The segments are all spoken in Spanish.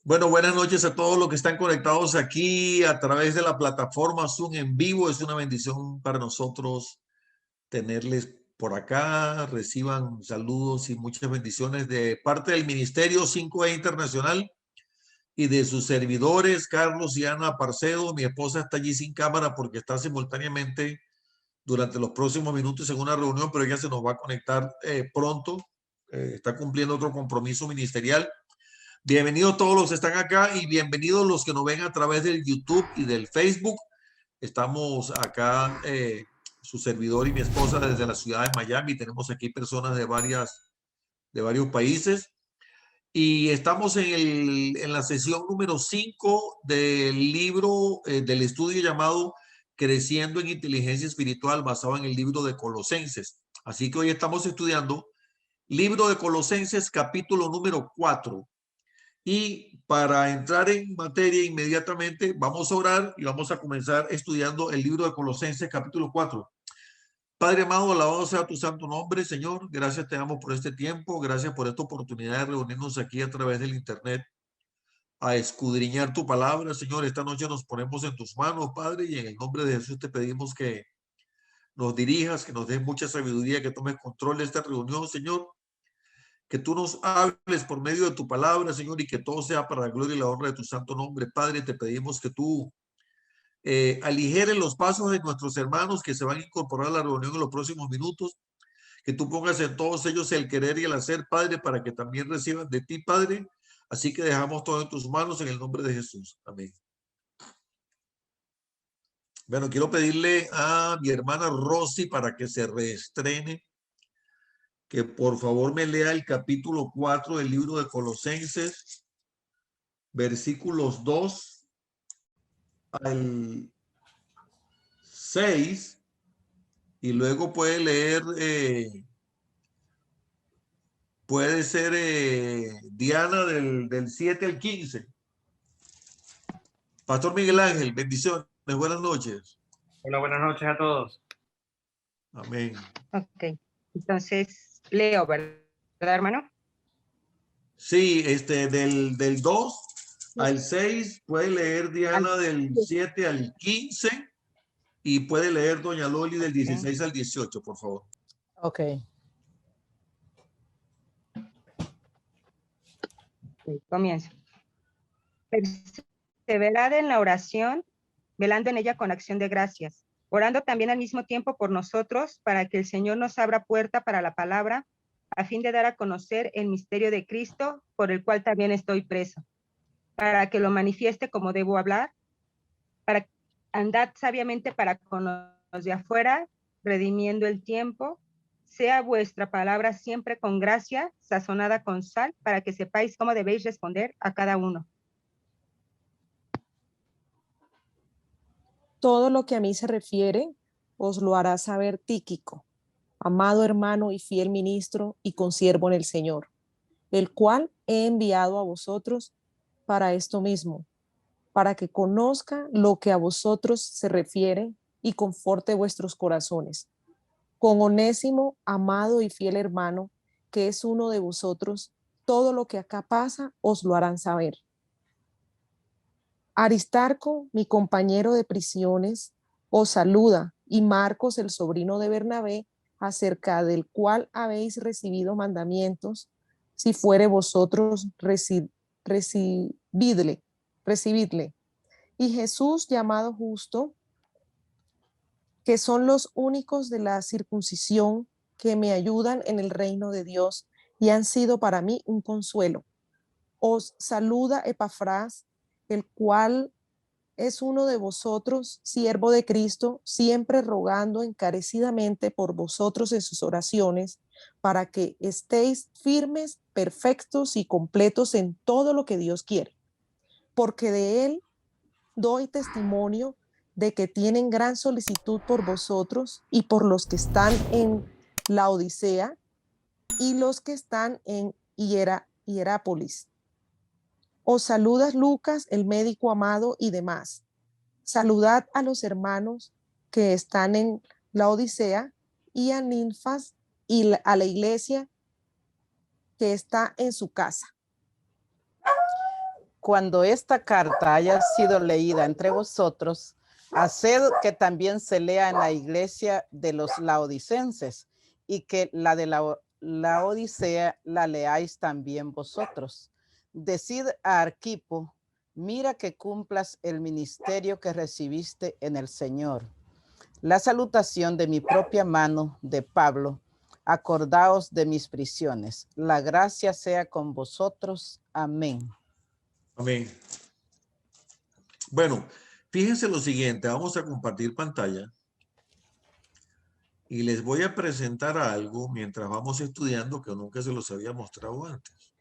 Bueno, buenas noches a todos los que están conectados aquí a través de la plataforma Zoom en vivo. Es una bendición para nosotros tenerles por acá. Reciban saludos y muchas bendiciones de parte del Ministerio 5E Internacional y de sus servidores, Carlos y Ana Parcedo. Mi esposa está allí sin cámara porque está simultáneamente durante los próximos minutos en una reunión, pero ella se nos va a conectar pronto. Está cumpliendo otro compromiso ministerial. Bienvenidos todos los que están acá y bienvenidos los que nos ven a través del YouTube y del Facebook. Estamos acá, su servidor y mi esposa desde la ciudad de Miami. Tenemos aquí personas de varios países y estamos en la sesión número 5 del libro, del estudio llamado Creciendo en Inteligencia Espiritual, basado en el libro de Colosenses. Así que hoy estamos estudiando libro de Colosenses, capítulo número 4. Y para entrar en materia inmediatamente, vamos a orar y vamos a comenzar estudiando el libro de Colosenses capítulo 4. Padre amado, alabado sea tu santo nombre, Señor. Gracias te damos por este tiempo. Gracias por esta oportunidad de reunirnos aquí a través del internet a escudriñar tu palabra, Señor. Esta noche nos ponemos en tus manos, Padre, y en el nombre de Jesús te pedimos que nos dirijas, que nos des mucha sabiduría, que tomes control de esta reunión, Señor. Que tú nos hables por medio de tu palabra, Señor, y que todo sea para la gloria y la honra de tu santo nombre. Padre, te pedimos que tú aligeres los pasos de nuestros hermanos que se van a incorporar a la reunión en los próximos minutos, que tú pongas en todos ellos el querer y el hacer, Padre, para que también reciban de ti, Padre. Así que dejamos todo en tus manos en el nombre de Jesús. Amén. Bueno, quiero pedirle a mi hermana Rosy para que se reestrene, que por favor me lea el capítulo 4 del libro de Colosenses, versículos 2 al 6, y luego puede leer, puede ser Diana del 7 al 15. Pastor Miguel Ángel, bendiciones, buenas noches. Hola, buenas noches a todos. Amén. Ok, entonces leo, ¿verdad, hermano? Sí, del 2 al 6, puede leer Diana del 7 al 15 y puede leer doña Loli del 16 al 18, por favor. Ok. Comienzo. Perseverad en la oración, velando en ella con acción de gracias, orando también al mismo tiempo por nosotros, para que el Señor nos abra puerta para la palabra, a fin de dar a conocer el misterio de Cristo, por el cual también estoy preso, para que lo manifieste como debo hablar, para andar sabiamente para con los de afuera, redimiendo el tiempo. Sea vuestra palabra siempre con gracia, sazonada con sal, para que sepáis cómo debéis responder a cada uno. Todo lo que a mí se refiere, os lo hará saber Tíquico, amado hermano y fiel ministro y consiervo en el Señor, el cual he enviado a vosotros para esto mismo, para que conozca lo que a vosotros se refiere y conforte vuestros corazones. Con Onésimo, amado y fiel hermano, que es uno de vosotros, todo lo que acá pasa os lo harán saber. Aristarco, mi compañero de prisiones, os saluda, y Marcos, el sobrino de Bernabé, acerca del cual habéis recibido mandamientos, si fuere vosotros, recibidle. Y Jesús, llamado Justo, que son los únicos de la circuncisión que me ayudan en el reino de Dios y han sido para mí un consuelo. Os saluda Epafras, el cual es uno de vosotros, siervo de Cristo, siempre rogando encarecidamente por vosotros en sus oraciones, para que estéis firmes, perfectos y completos en todo lo que Dios quiere. Porque de él doy testimonio de que tienen gran solicitud por vosotros y por los que están en la Odisea y los que están en Hierápolis. Os saludas Lucas, el médico amado, y demás. Saludad a los hermanos que están en la Odisea y a Ninfas y a la iglesia que está en su casa. cuando esta carta haya sido leída entre vosotros, haced que también se lea en la iglesia de los laodicenses y que la de la Odisea la leáis también vosotros. Decid a Arquipo, mira que cumplas el ministerio que recibiste en el Señor. La salutación de mi propia mano de Pablo. Acordaos de mis prisiones. La gracia sea con vosotros. Amén. Amén. Bueno, fíjense lo siguiente, vamos a compartir pantalla y les voy a presentar algo mientras vamos estudiando que nunca se los había mostrado antes.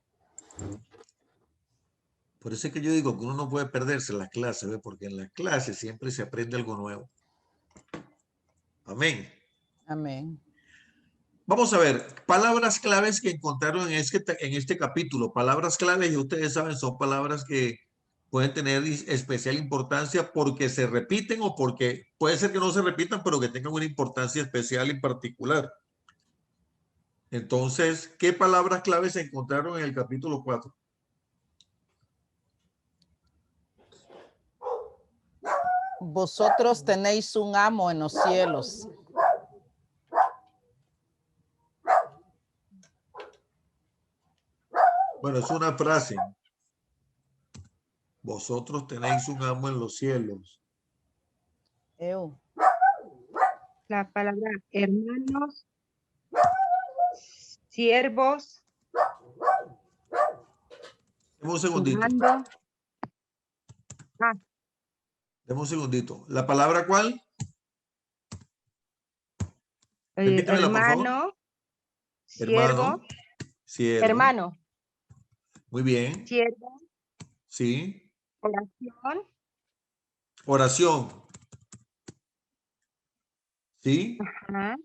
Por eso es que yo digo que uno no puede perderse las clases, ¿ve? Porque en las clases siempre se aprende algo nuevo. Amén. Amén. Vamos a ver, palabras claves que encontraron en este capítulo. Palabras claves, y ustedes saben, son palabras que pueden tener especial importancia porque se repiten o porque puede ser que no se repitan, pero que tengan una importancia especial y particular. Entonces, ¿qué palabras claves se encontraron en el capítulo 4? Vosotros tenéis un amo en los cielos. Bueno, es una frase. Vosotros tenéis un amo en los cielos. La palabra hermanos, siervos, Deme un segundito. mando. Deme un segundito. ¿La palabra cuál? Repítamela, por favor. Hermano, Hermano. siervo, Siervo. hermano, Muy bien. siervo, Sí. oración, Oración. ¿Sí? ajá,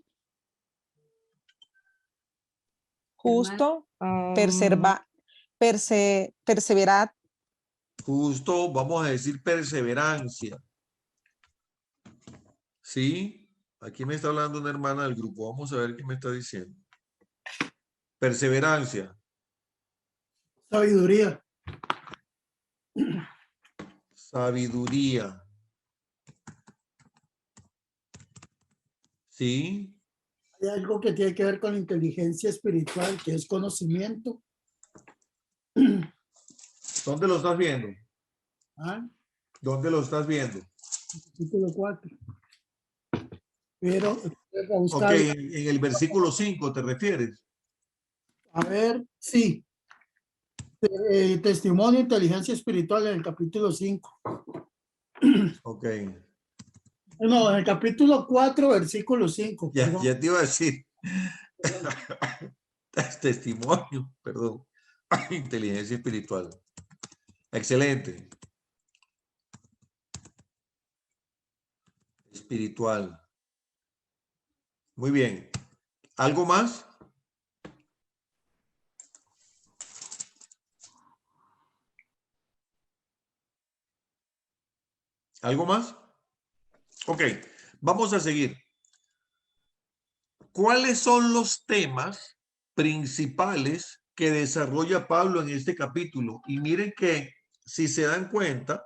Justo, um, perseverad, Justo, vamos a decir perseverancia. ¿Sí? Aquí me está hablando una hermana del grupo. Vamos a ver qué me está diciendo. Perseverancia. Sabiduría. Sabiduría. ¿Sí? Hay algo que tiene que ver con la inteligencia espiritual, que es conocimiento. ¿Dónde lo estás viendo? ¿Ah? ¿Dónde lo estás viendo? Capítulo 4. Pero, Ok, en el versículo 5 te refieres. a ver, sí. Testimonio de inteligencia espiritual en el capítulo 5. Ok. No, en el capítulo 4, versículo 5. Ya te iba a decir. Testimonio, perdón. Inteligencia espiritual. Excelente. Espiritual. Muy bien. ¿Algo más? ¿Algo más? Ok, vamos a seguir. ¿Cuáles son los temas principales que desarrolla Pablo en este capítulo? Y miren que, si se dan cuenta,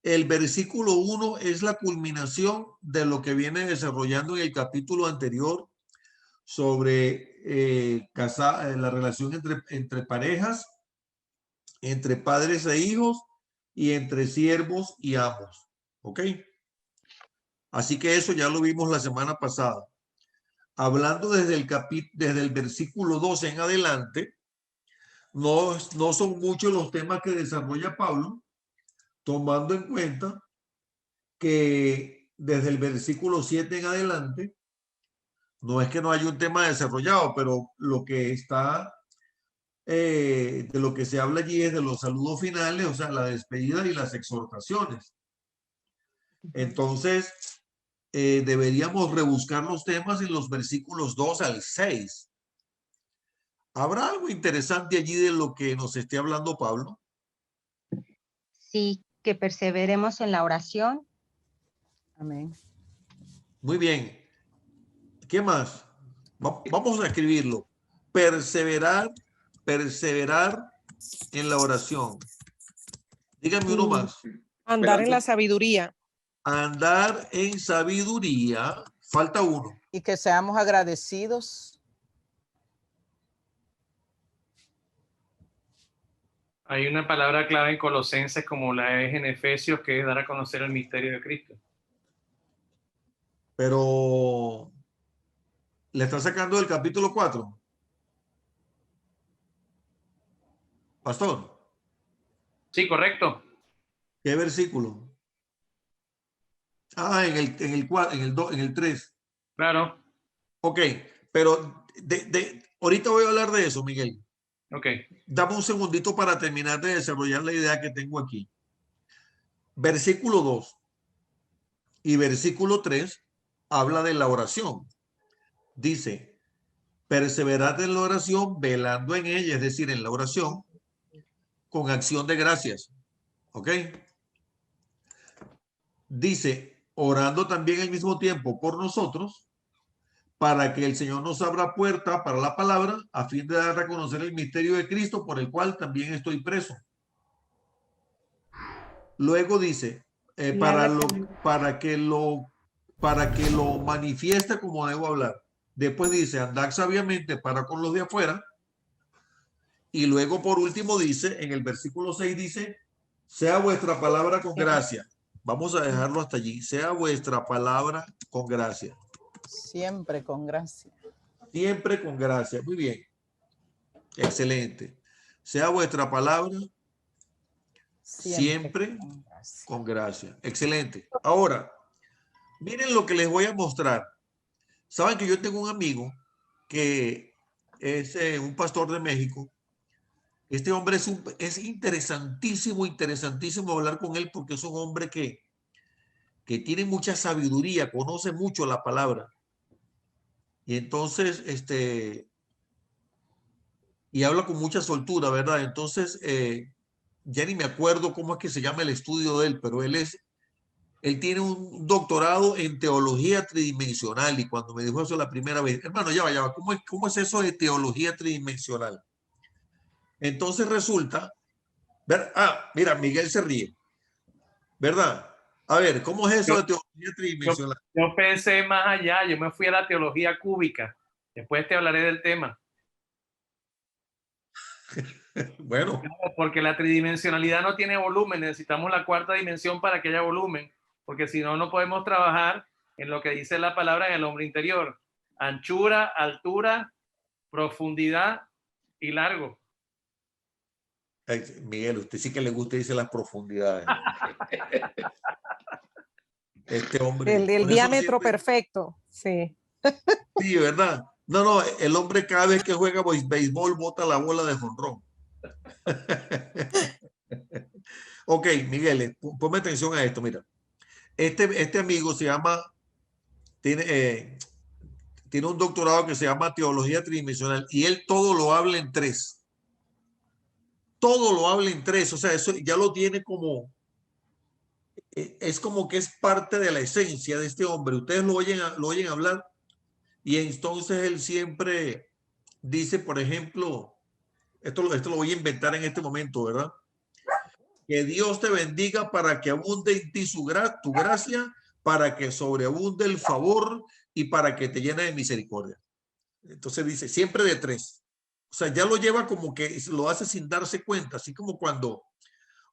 el versículo 1 es la culminación de lo que viene desarrollando en el capítulo anterior sobre la relación entre parejas, entre padres e hijos y entre siervos y amos. ¿Ok? Así que eso ya lo vimos la semana pasada. Hablando desde el versículo 12 en adelante, no son muchos los temas que desarrolla Pablo, tomando en cuenta que desde el versículo 7 en adelante, no es que no haya un tema desarrollado, pero lo que está, de lo que se habla allí es de los saludos finales, o sea, la despedida y las exhortaciones. Entonces, deberíamos rebuscar los temas en los versículos 2 al 6. ¿Habrá algo interesante allí de lo que nos esté hablando Pablo? sí, que perseveremos en la oración. Amén. Muy bien. ¿Qué más? Vamos a escribirlo. Perseverar en la oración. Dígame uno más. Andar en la sabiduría. Andar en sabiduría. Falta uno. Y que seamos agradecidos. Hay una palabra clave en Colosenses como la es en Efesios, que es dar a conocer el misterio de Cristo. Pero le está sacando del capítulo 4. Pastor, Sí, correcto. ¿qué versículo? Ah, en el 4, en el 3. Claro. Ok, pero ahorita voy a hablar de eso, Miguel. Ok. Dame un segundito para terminar de desarrollar la idea que tengo aquí. Versículo 2 y versículo 3 habla de la oración. Dice, perseverad en la oración, velando en ella, es decir, en la oración, con acción de gracias. ¿Ok? Dice, orando también al mismo tiempo por nosotros, para que el Señor nos abra puerta para la palabra, a fin de dar a conocer el misterio de Cristo, por el cual también estoy preso. Luego dice, para que lo manifieste como debo hablar. Después dice, andad sabiamente para con los de afuera. Y luego por último dice, en el versículo 6 dice, sea vuestra palabra con gracia. Vamos a dejarlo hasta allí. Sea vuestra palabra con gracia. Siempre con gracia. Siempre con gracia. Muy bien. Excelente. Sea vuestra palabra siempre con gracia. con gracia. Excelente. Ahora, miren lo que les voy a mostrar. Saben que yo tengo un amigo que es un pastor de México. Este hombre es interesantísimo, interesantísimo hablar con él porque es un hombre que tiene mucha sabiduría, conoce mucho la palabra. Y entonces, y habla con mucha soltura, ¿verdad? Entonces, ya ni me acuerdo cómo es que se llama el estudio de él, pero él tiene un doctorado en teología tridimensional. Y cuando me dijo eso la primera vez, hermano, ya va, ¿cómo es eso de teología tridimensional? Entonces resulta, mira, Miguel se ríe, ¿verdad? A ver, ¿cómo es eso de teología tridimensional? Yo pensé más allá, yo me fui a la teología cúbica. Después te hablaré del tema. Bueno, Porque la tridimensionalidad no tiene volumen, necesitamos la cuarta dimensión para que haya volumen, porque si no, no podemos trabajar en lo que dice la palabra en el hombre interior. Anchura, altura, profundidad y largo. Miguel, usted sí que le gusta irse a las profundidades. Este hombre. El diámetro perfecto, sí. Sí, ¿verdad? No, el hombre cada vez que juega béisbol bota la bola de jonrón. Ok, Miguel, ponme atención a esto, mira. Este amigo se llama, tiene un doctorado que se llama Teología Tridimensional y él todo lo habla en 3. Todo lo habla en 3, o sea, eso ya lo tiene como, es como que es parte de la esencia de este hombre. Ustedes lo oyen hablar y entonces él siempre dice, por ejemplo, esto lo voy a inventar en este momento, ¿verdad? Que Dios te bendiga para que abunde en ti tu gracia, para que sobreabunde el favor y para que te llene de misericordia. Entonces dice, siempre de 3. O sea, ya lo lleva como que lo hace sin darse cuenta, así como cuando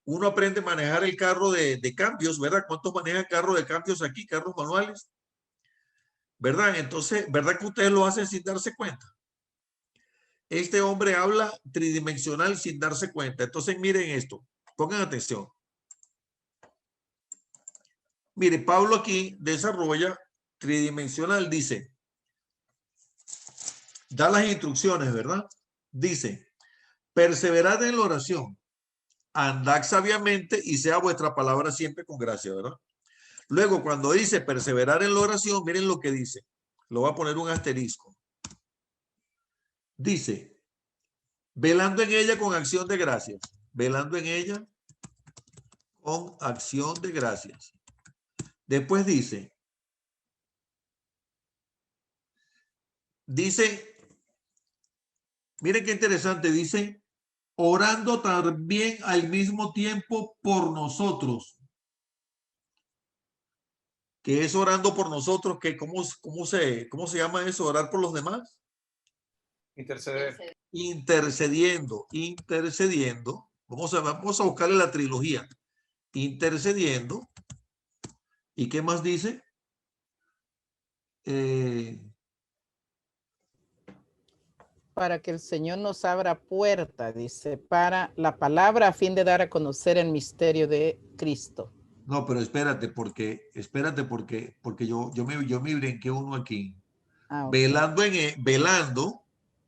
uno aprende a manejar el carro de cambios, ¿verdad? ¿Cuántos manejan carros de cambios aquí, carros manuales? ¿Verdad? Entonces, ¿verdad que ustedes lo hacen sin darse cuenta? Este hombre habla tridimensional sin darse cuenta. Entonces, miren esto, pongan atención. Mire, Pablo aquí desarrolla tridimensional, dice, da las instrucciones, ¿verdad? Dice, perseverad en la oración, andad sabiamente y sea vuestra palabra siempre con gracia, ¿verdad? Luego, cuando dice perseverar en la oración, miren lo que dice. Lo voy a poner un asterisco. Dice, velando en ella con acción de gracias. Velando en ella con acción de gracias. Después dice, miren qué interesante, dice, orando también al mismo tiempo por nosotros. ¿Qué es orando por nosotros? ¿Cómo se llama eso? ¿Orar por los demás? Interceder. Intercediendo. Vamos a buscarle la trilogía. Intercediendo. ¿Y qué más dice? Para que el Señor nos abra puerta, dice, para la palabra a fin de dar a conocer el misterio de Cristo. No, pero espérate, porque yo me brinqué uno aquí. Okay. Velando,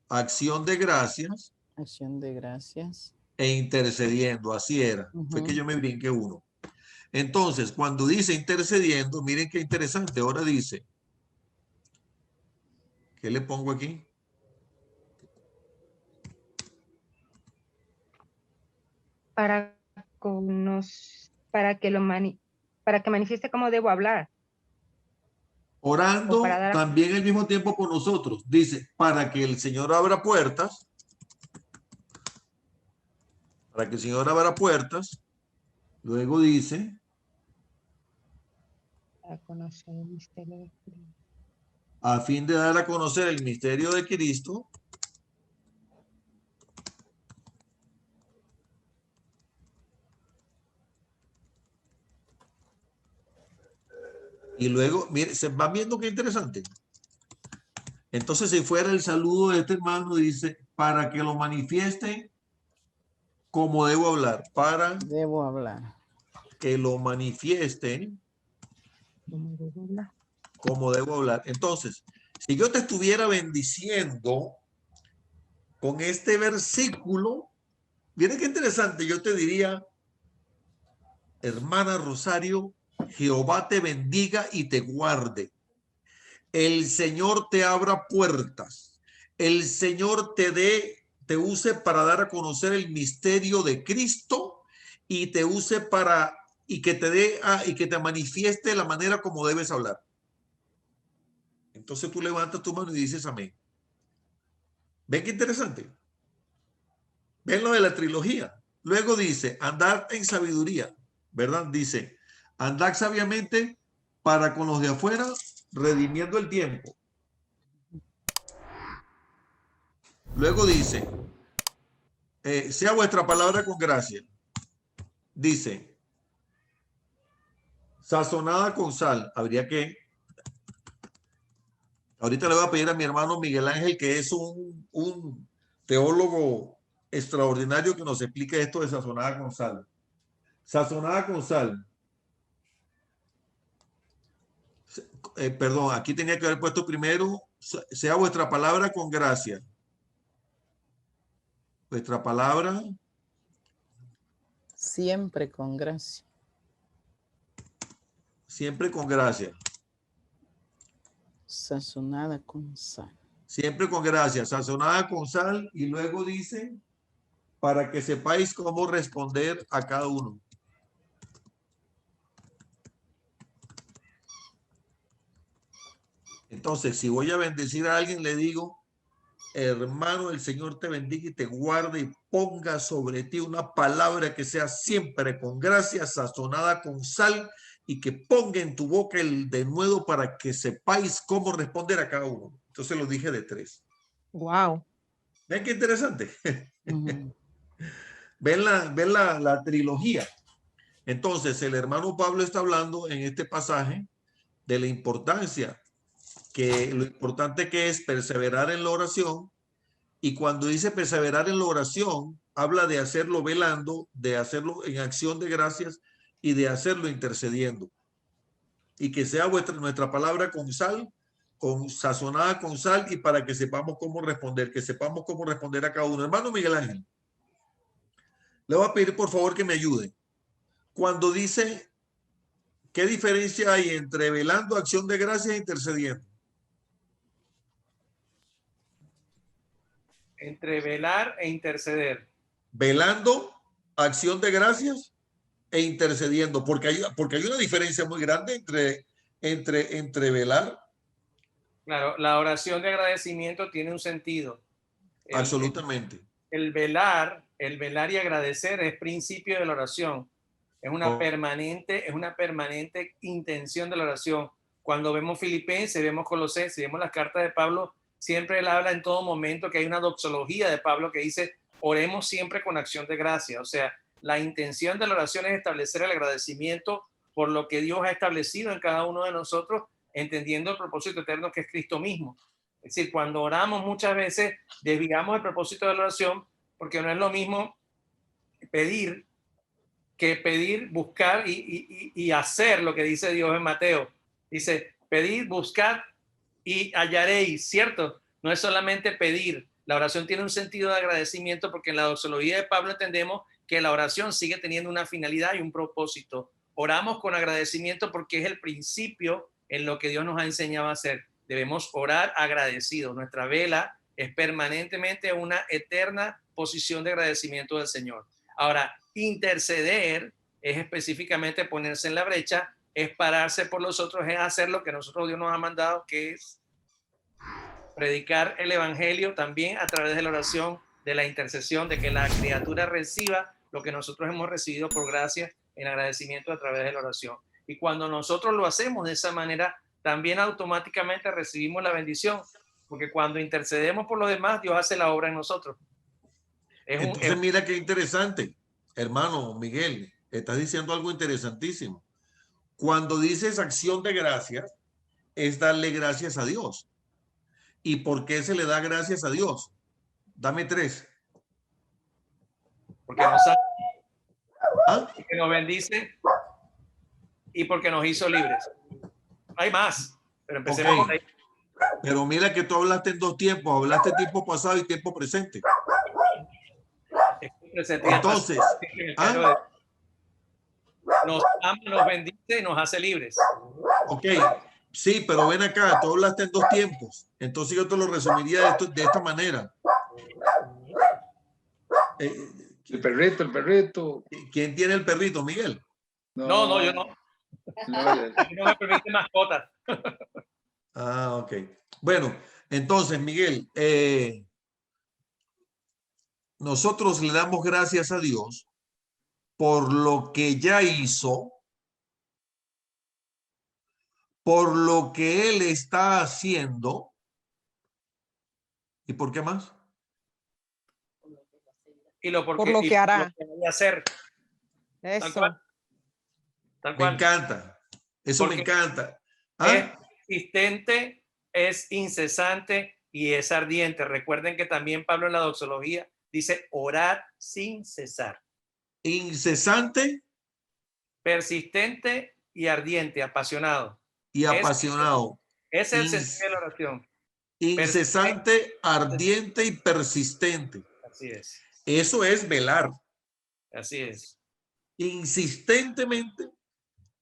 acción de gracias. Acción de gracias. E intercediendo, así era. Fue que yo me brinqué uno. Entonces, cuando dice intercediendo, miren qué interesante. Ahora dice, ¿qué le pongo aquí? Para que manifieste cómo debo hablar. Orando también al mismo tiempo por nosotros. Dice, para que el Señor abra puertas. Para que el Señor abra puertas. Luego dice, a conocer el misterio de Cristo. A fin de dar a conocer el misterio de Cristo. Y luego, mire, se van viendo qué interesante. Entonces, si fuera el saludo de este hermano, dice, para que lo manifieste como debo hablar. Debo hablar. Que lo manifieste como debo hablar. Entonces, si yo te estuviera bendiciendo con este versículo, miren qué interesante, yo te diría, hermana Rosario, Jehová te bendiga y te guarde. El Señor te abra puertas. El Señor te use para dar a conocer el misterio de Cristo y te use y que te manifieste la manera como debes hablar. Entonces tú levantas tu mano y dices amén. ¿Ven qué interesante? ¿Ven lo de la trilogía? Luego dice, andad en sabiduría, ¿verdad? Dice, andad sabiamente para con los de afuera, redimiendo el tiempo. Luego dice, sea vuestra palabra con gracia. Dice, sazonada con sal. Ahorita le voy a pedir a mi hermano Miguel Ángel, que es un teólogo extraordinario, que nos explique esto de sazonada con sal. Sazonada con sal. Perdón, aquí tenía que haber puesto primero, sea vuestra palabra con gracia. Vuestra palabra. Siempre con gracia. Siempre con gracia. Sazonada con sal. Siempre con gracia, sazonada con sal. Y luego dice, para que sepáis cómo responder a cada uno. Entonces, si voy a bendecir a alguien, le digo, hermano, el Señor te bendiga y te guarde y ponga sobre ti una palabra que sea siempre con gracia, sazonada con sal, y que ponga en tu boca el denuedo para que sepáis cómo responder a cada uno. Entonces lo dije de 3. Wow. ¿Ven qué interesante? ¿Ven la trilogía? Entonces el hermano Pablo está hablando en este pasaje de la importancia, lo importante que es perseverar en la oración. Y cuando dice perseverar en la oración, habla de hacerlo velando, de hacerlo en acción de gracias y de hacerlo intercediendo. Y que sea nuestra palabra con sal, sazonada con sal, y para que sepamos cómo responder, a cada uno. Hermano Miguel Ángel, le voy a pedir por favor que me ayude. Cuando dice, ¿qué diferencia hay entre velando, acción de gracias e intercediendo? Entre velar e interceder. Velando, acción de gracias e intercediendo, porque hay una diferencia muy grande entre velar. Claro, la oración de agradecimiento tiene un sentido. Absolutamente. el velar y agradecer es principio de la oración. Es una permanente intención de la oración. Cuando vemos Filipenses, vemos Colosenses, vemos las cartas de Pablo, siempre él habla en todo momento que hay una doxología de Pablo que dice, oremos siempre con acción de gracia. O sea, la intención de la oración es establecer el agradecimiento por lo que Dios ha establecido en cada uno de nosotros, entendiendo el propósito eterno que es Cristo mismo. Es decir, cuando oramos muchas veces desviamos el propósito de la oración, porque no es lo mismo pedir que pedir, buscar y hacer lo que dice Dios en Mateo. Dice, pedid, buscad y hallaréis, ¿cierto? No es solamente pedir. La oración tiene un sentido de agradecimiento porque en la doxología de Pablo entendemos que la oración sigue teniendo una finalidad y un propósito. Oramos con agradecimiento porque es el principio en lo que Dios nos ha enseñado a hacer. Debemos orar agradecidos. Nuestra vela es permanentemente una eterna posición de agradecimiento del Señor. Ahora, interceder es específicamente ponerse en la brecha, es pararse por los otros, es hacer lo que nosotros Dios nos ha mandado, que es predicar el evangelio también a través de la oración, de la intercesión, de que la criatura reciba lo que nosotros hemos recibido por gracia en agradecimiento a través de la oración. Y cuando nosotros lo hacemos de esa manera, también automáticamente recibimos la bendición, porque cuando intercedemos por los demás, Dios hace la obra en nosotros. Entonces, mira qué interesante, hermano Miguel, estás diciendo algo interesantísimo. Cuando dices acción de gracias, es darle gracias a Dios. ¿Y por qué se le da gracias a Dios? Dame 3. Porque porque nos bendice y porque nos hizo libres. Hay más, pero empecemos por ahí. Pero mira que tú hablaste en 2 tiempos, hablaste tiempo pasado y tiempo presente. Entonces, nos ama, nos bendice y nos hace libres. Ok, sí, pero ven acá, tú hablaste en 2 tiempos. Entonces yo te lo resumiría de esta manera. El perrito. ¿Quién tiene el perrito, Miguel? No, yo no. No me permite mascotas. Ok. Bueno, entonces, Miguel, nosotros le damos gracias a Dios por lo que ya hizo, por lo que Él está haciendo. ¿Y por qué más? Y por lo que hará. Lo que voy a hacer. Eso. Tal cual. Me encanta. Eso porque me encanta. Es persistente, es incesante y es ardiente. Recuerden que también Pablo en la doxología dice orar sin cesar. Incesante, persistente y ardiente, apasionado. Y apasionado. Ese es el sentido de la oración. Incesante, ardiente y persistente. Así es. Eso es velar. Así es. Insistentemente,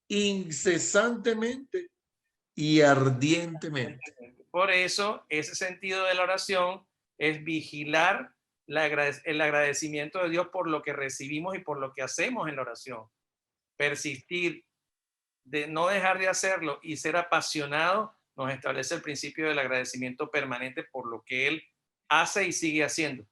incesantemente y ardientemente. Por eso, ese sentido de la oración es vigilar el agradecimiento de Dios por lo que recibimos y por lo que hacemos en la oración. Persistir, de no dejar de hacerlo y ser apasionado, nos establece el principio del agradecimiento permanente por lo que Él hace y sigue haciendo.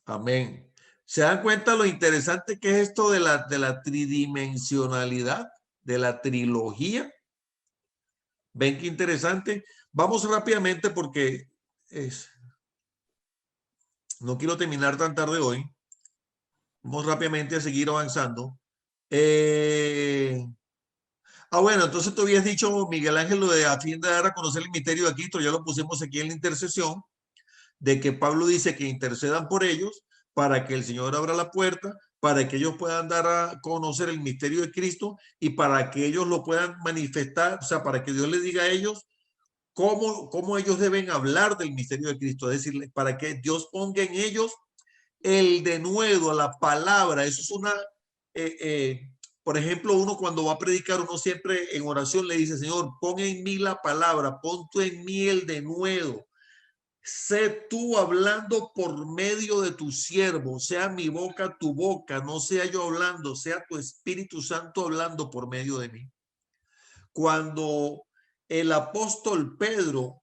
Amén. ¿Se dan cuenta lo interesante que es esto de la tridimensionalidad, de la trilogía? ¿Ven qué interesante? Vamos rápidamente porque no quiero terminar tan tarde hoy. Vamos rápidamente a seguir avanzando. Bueno, entonces tú habías dicho, Miguel Ángel, lo de a fin de dar a conocer el misterio de Cristo, ya lo pusimos aquí en la intercesión, de que Pablo dice que intercedan por ellos para que el Señor abra la puerta, para que ellos puedan dar a conocer el misterio de Cristo y para que ellos lo puedan manifestar, o sea, para que Dios les diga a ellos cómo ellos deben hablar del misterio de Cristo, es decir, para que Dios ponga en ellos el denuedo a la palabra. Eso es una... por ejemplo, uno cuando va a predicar, uno siempre en oración le dice, Señor, pon en mí la palabra, pon tú en mí el denuedo. Sé tú hablando por medio de tu siervo, sea mi boca tu boca, no sea yo hablando, sea tu Espíritu Santo hablando por medio de mí. Cuando el apóstol Pedro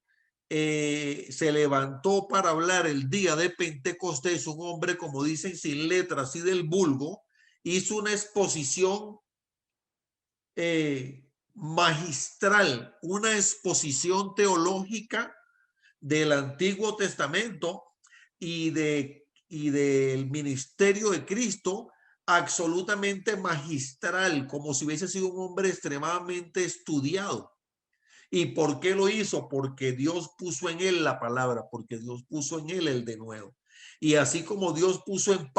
se levantó para hablar el día de Pentecostés, un hombre, como dicen, sin letras y del vulgo, hizo una exposición magistral, una exposición teológica del Antiguo Testamento y del ministerio de Cristo, absolutamente magistral, como si hubiese sido un hombre extremadamente estudiado. ¿Y por qué lo hizo? Porque Dios puso en él la palabra, porque Dios puso en él el denuedo. Y así como Dios puso en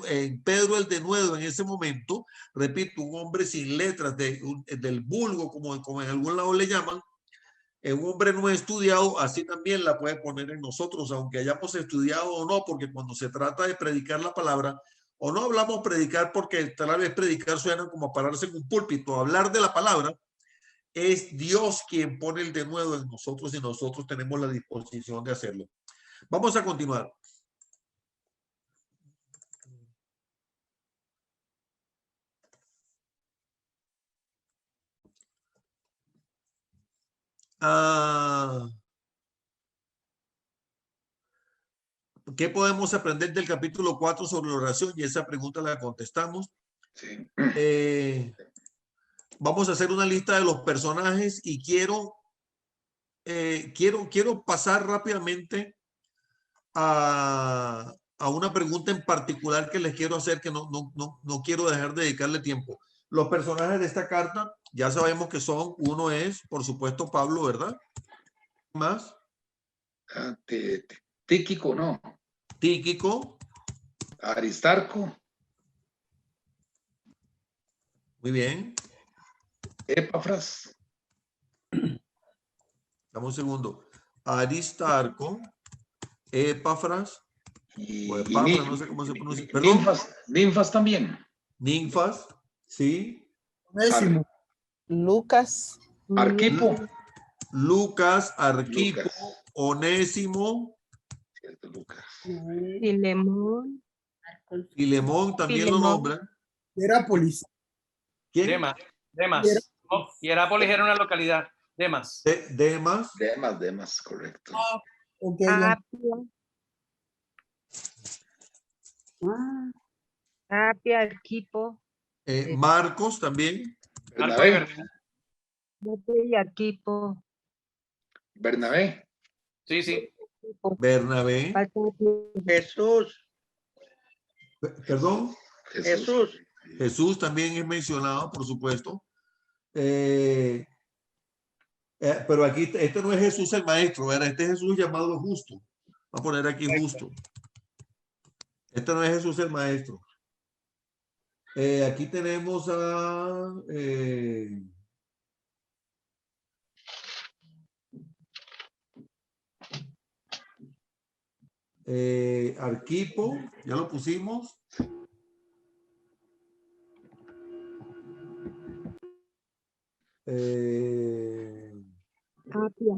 en Pedro el denuedo en ese momento, repito, un hombre sin letras, del vulgo, como en algún lado le llaman, un hombre no estudiado, así también la puede poner en nosotros, aunque hayamos estudiado o no, porque cuando se trata de predicar la palabra, o no hablamos predicar porque tal vez predicar suena como pararse en un púlpito, hablar de la palabra, es Dios quien pone el denuedo en nosotros y nosotros tenemos la disposición de hacerlo. Vamos a continuar. ¿Qué podemos aprender del capítulo 4 sobre la oración? Y esa pregunta la contestamos. Sí. Vamos a hacer una lista de los personajes y quiero pasar rápidamente a una pregunta en particular que les quiero hacer, que no quiero dejar de dedicarle tiempo. Los personajes de esta carta, ya sabemos que son, uno es, por supuesto, Pablo, ¿verdad? ¿Más? Tíquico, no. Tíquico. Aristarco. Muy bien. Epafras. Dame un segundo. Aristarco. Epafras. O Epafras, no sé cómo se pronuncia. ¿Perdón? Ninfas también. Ninfas, sí. Onésimo. Lucas. Arquipo. Lucas, Arquipo, Lucas. Onésimo. Cierto, Lucas. Filemón. Filemón también lo nombra. Hierápolis. ¿Quién? Demas. Oh, Hierápolis era una localidad. Demas. Demas. Demas, correcto. Ok, Apia, Arquipo. Marcos también. Bernabé. Y Arquipo. Bernabé. Sí. Bernabé. Jesús. Perdón. Jesús. Jesús también es mencionado, por supuesto. Pero aquí, este no es Jesús el maestro, ¿verdad? Este es Jesús llamado justo. Voy a poner aquí justo. Este no es Jesús el maestro. Aquí tenemos a... Arquipo, ya lo pusimos. Apia.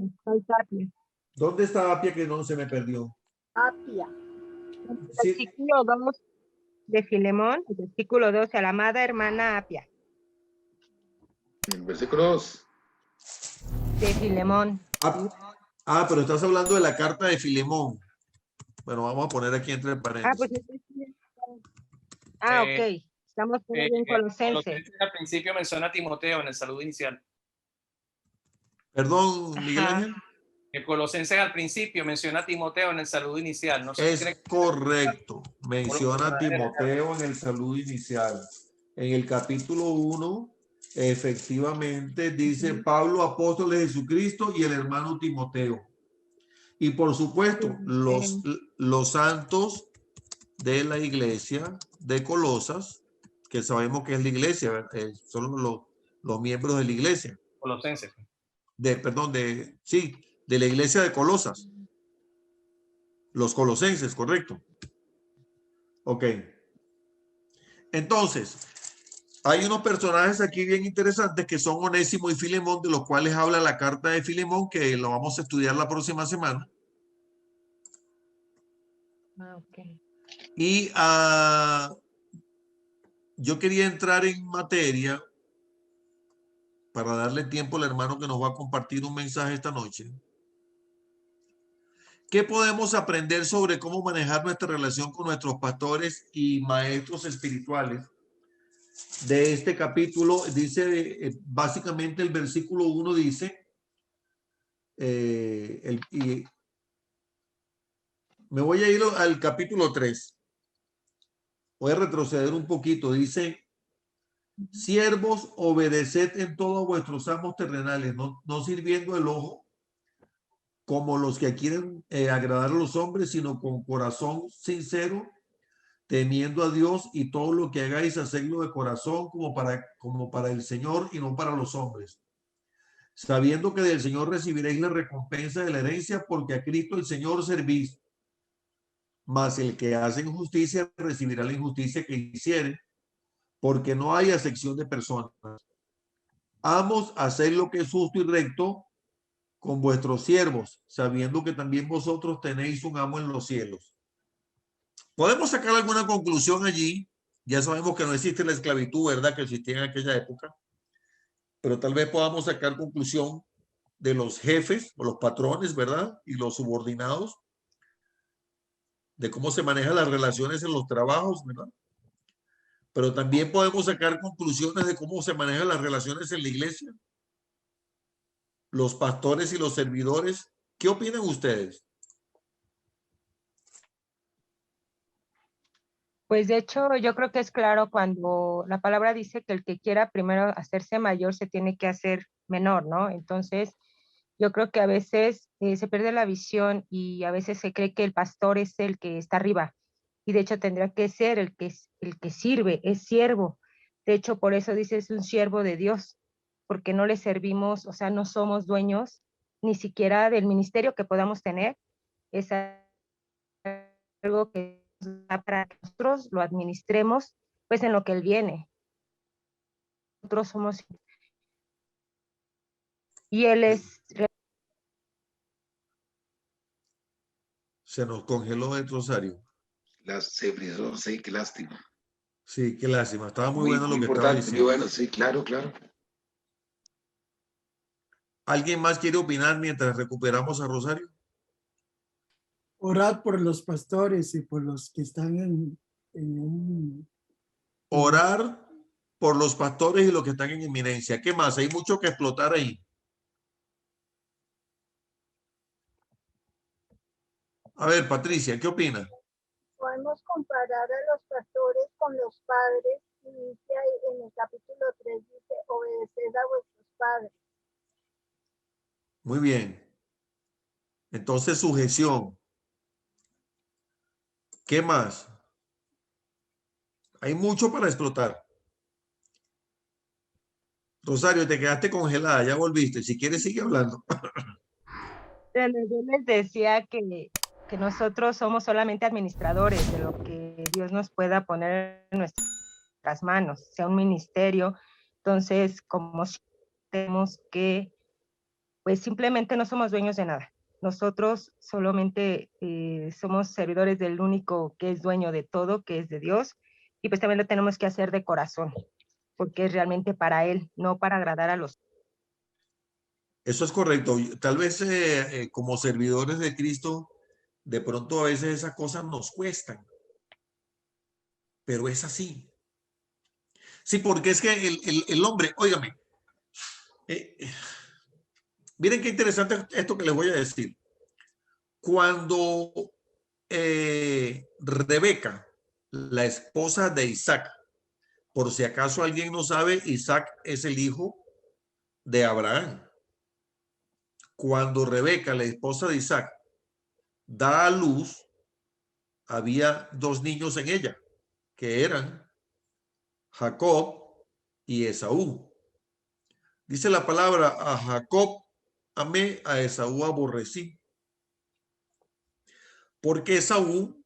¿Dónde está Apia que no se me perdió? Apia. Sí. Versículo 2 de Filemón, el versículo 12, a la amada hermana Apia. Versículo 2. De Filemón. Pero estás hablando de la carta de Filemón. Bueno, vamos a poner aquí entre paréntesis. Ok. Estamos en Colosenses. Al principio menciona a Timoteo en el saludo inicial. Perdón, Miguel Ángel. El Colosenses al principio menciona a Timoteo en el saludo inicial. No sé Es correcto. Menciona a Timoteo en el saludo inicial. En el capítulo 1, efectivamente, dice Pablo, apóstol de Jesucristo, y el hermano Timoteo. Y por supuesto, los santos de la iglesia de Colosas, que sabemos que es la iglesia, son los miembros de la iglesia. Colosenses. De la iglesia de Colosas. Los colosenses, correcto. Ok. Entonces, hay unos personajes aquí bien interesantes que son Onésimo y Filemón, de los cuales habla la carta de Filemón, que lo vamos a estudiar la próxima semana. Okay. Y yo quería entrar en materia para darle tiempo al hermano que nos va a compartir un mensaje esta noche. ¿Qué podemos aprender sobre cómo manejar nuestra relación con nuestros pastores y maestros espirituales? De este capítulo dice, básicamente el versículo 1 dice, y me voy a ir al capítulo 3. Voy a retroceder un poquito. Dice, siervos, obedeced en todo a vuestros amos terrenales, no sirviendo el ojo como los que quieren agradar a los hombres, sino con corazón sincero, temiendo a Dios, y todo lo que hagáis, hacedlo de corazón como para el Señor y no para los hombres, sabiendo que del Señor recibiréis la recompensa de la herencia, porque a Cristo el Señor servís. Mas el que hace injusticia recibirá la injusticia que hiciere, porque no hay acepción de personas. Amos, haced lo que es justo y recto con vuestros siervos, sabiendo que también vosotros tenéis un amo en los cielos. ¿Podemos sacar alguna conclusión allí? Ya sabemos que no existe la esclavitud, ¿verdad? Que existía en aquella época. Pero tal vez podamos sacar conclusión de los jefes o los patrones, ¿verdad? Y los subordinados, de cómo se manejan las relaciones en los trabajos, ¿verdad? Pero también podemos sacar conclusiones de cómo se manejan las relaciones en la iglesia, los pastores y los servidores. ¿Qué opinan ustedes? Pues de hecho, yo creo que es claro cuando la palabra dice que el que quiera primero hacerse mayor se tiene que hacer menor, ¿no? Entonces, yo creo que a veces se pierde la visión y a veces se cree que el pastor es el que está arriba y de hecho tendrá que ser el que sirve, es siervo. De hecho, por eso dice es un siervo de Dios, porque no le servimos, o sea, no somos dueños ni siquiera del ministerio que podamos tener. Es algo que para que nosotros lo administremos, pues en lo que él viene. Nosotros somos y él es. Se nos congeló el Rosario. Se frizó, sí, qué lástima. Sí, qué lástima. Estaba muy Muy, bueno muy lo que estaba importante, muy diciendo. bueno, sí, claro, claro. ¿Alguien más quiere opinar mientras recuperamos a Rosario? Orad por los pastores y por los que están en un... Orar por los pastores y los que están en inminencia. ¿Qué más? Hay mucho que explotar ahí. A ver, Patricia, ¿qué opina? Podemos comparar a los pastores con los padres y dice ahí en el capítulo 3 dice obedeced a vuestros padres. Muy bien. Entonces, sujeción. ¿Qué más? Hay mucho para explotar. Rosario, te quedaste congelada, ya volviste. Si quieres, sigue hablando. Yo les decía que nosotros somos solamente administradores de lo que Dios nos pueda poner en nuestras manos, sea un ministerio. Entonces, como tenemos que, pues simplemente no somos dueños de nada. Nosotros solamente somos servidores del único que es dueño de todo, que es de Dios, y pues también lo tenemos que hacer de corazón, porque es realmente para Él, no para agradar a los. Eso es correcto. Tal vez como servidores de Cristo, de pronto a veces esas cosas nos cuestan, pero es así. Sí, porque es que el hombre, óigame, miren qué interesante esto que les voy a decir. Cuando Rebeca, la esposa de Isaac, por si acaso alguien no sabe, Isaac es el hijo de Abraham. Cuando Rebeca, la esposa de Isaac, da a luz, había dos niños en ella, que eran Jacob y Esaú. Dice la palabra, a Jacob amé, a Esaú aborrecí. Porque Esaú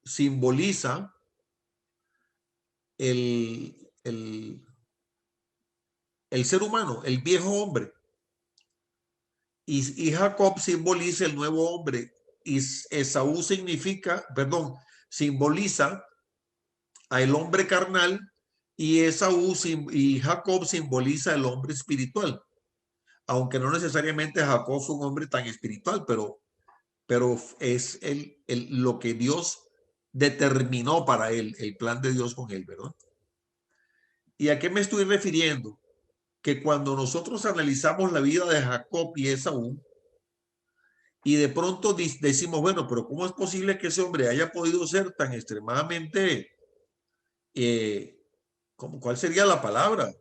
simboliza el ser humano, el viejo hombre. Y Jacob simboliza el nuevo hombre. Y Esaú simboliza a el hombre carnal, y Esaú y Jacob simboliza el hombre espiritual. Aunque no necesariamente Jacob fue un hombre tan espiritual, pero pero es lo que Dios determinó para él, el plan de Dios con él, ¿verdad? ¿Y a qué me estoy refiriendo? Que cuando nosotros analizamos la vida de Jacob y Esaú, y de pronto decimos, bueno, pero ¿cómo es posible que ese hombre haya podido ser tan extremadamente, ¿cuál sería la palabra?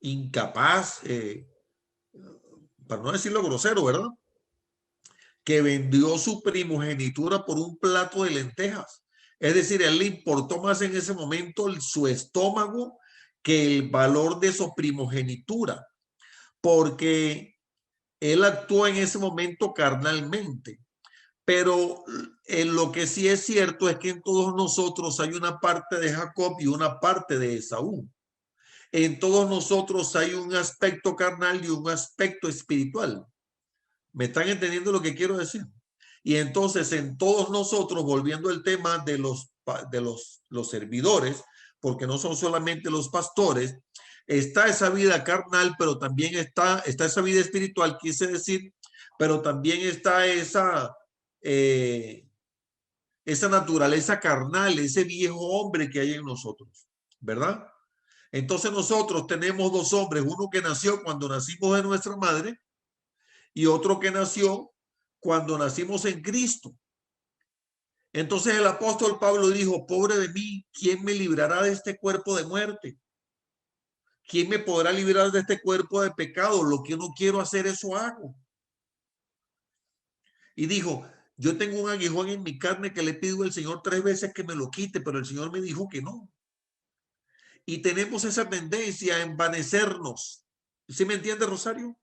Incapaz, para no decirlo grosero, ¿verdad? Que vendió su primogenitura por un plato de lentejas. Es decir, a él le importó más en ese momento su estómago que el valor de su primogenitura, porque él actuó en ese momento carnalmente. Pero lo que sí es cierto es que en todos nosotros hay una parte de Jacob y una parte de Esaú. En todos nosotros hay un aspecto carnal y un aspecto espiritual. ¿Me están entendiendo lo que quiero decir? Y entonces en todos nosotros, volviendo al tema de los servidores, porque no son solamente los pastores, está esa vida carnal, pero también está esa vida espiritual, quise decir, pero también está esa naturaleza carnal, ese viejo hombre que hay en nosotros, ¿verdad? Entonces nosotros tenemos dos hombres, uno que nació cuando nacimos de nuestra madre y otro que nació cuando nacimos en Cristo. Entonces el apóstol Pablo dijo, pobre de mí, ¿quién me librará de este cuerpo de muerte? ¿Quién me podrá librar de este cuerpo de pecado? Lo que yo no quiero hacer, eso hago. Y dijo, yo tengo un aguijón en mi carne que le pido al Señor 3 veces que me lo quite, pero el Señor me dijo que no. Y tenemos esa tendencia a envanecernos. ¿Sí me entiende, Rosario?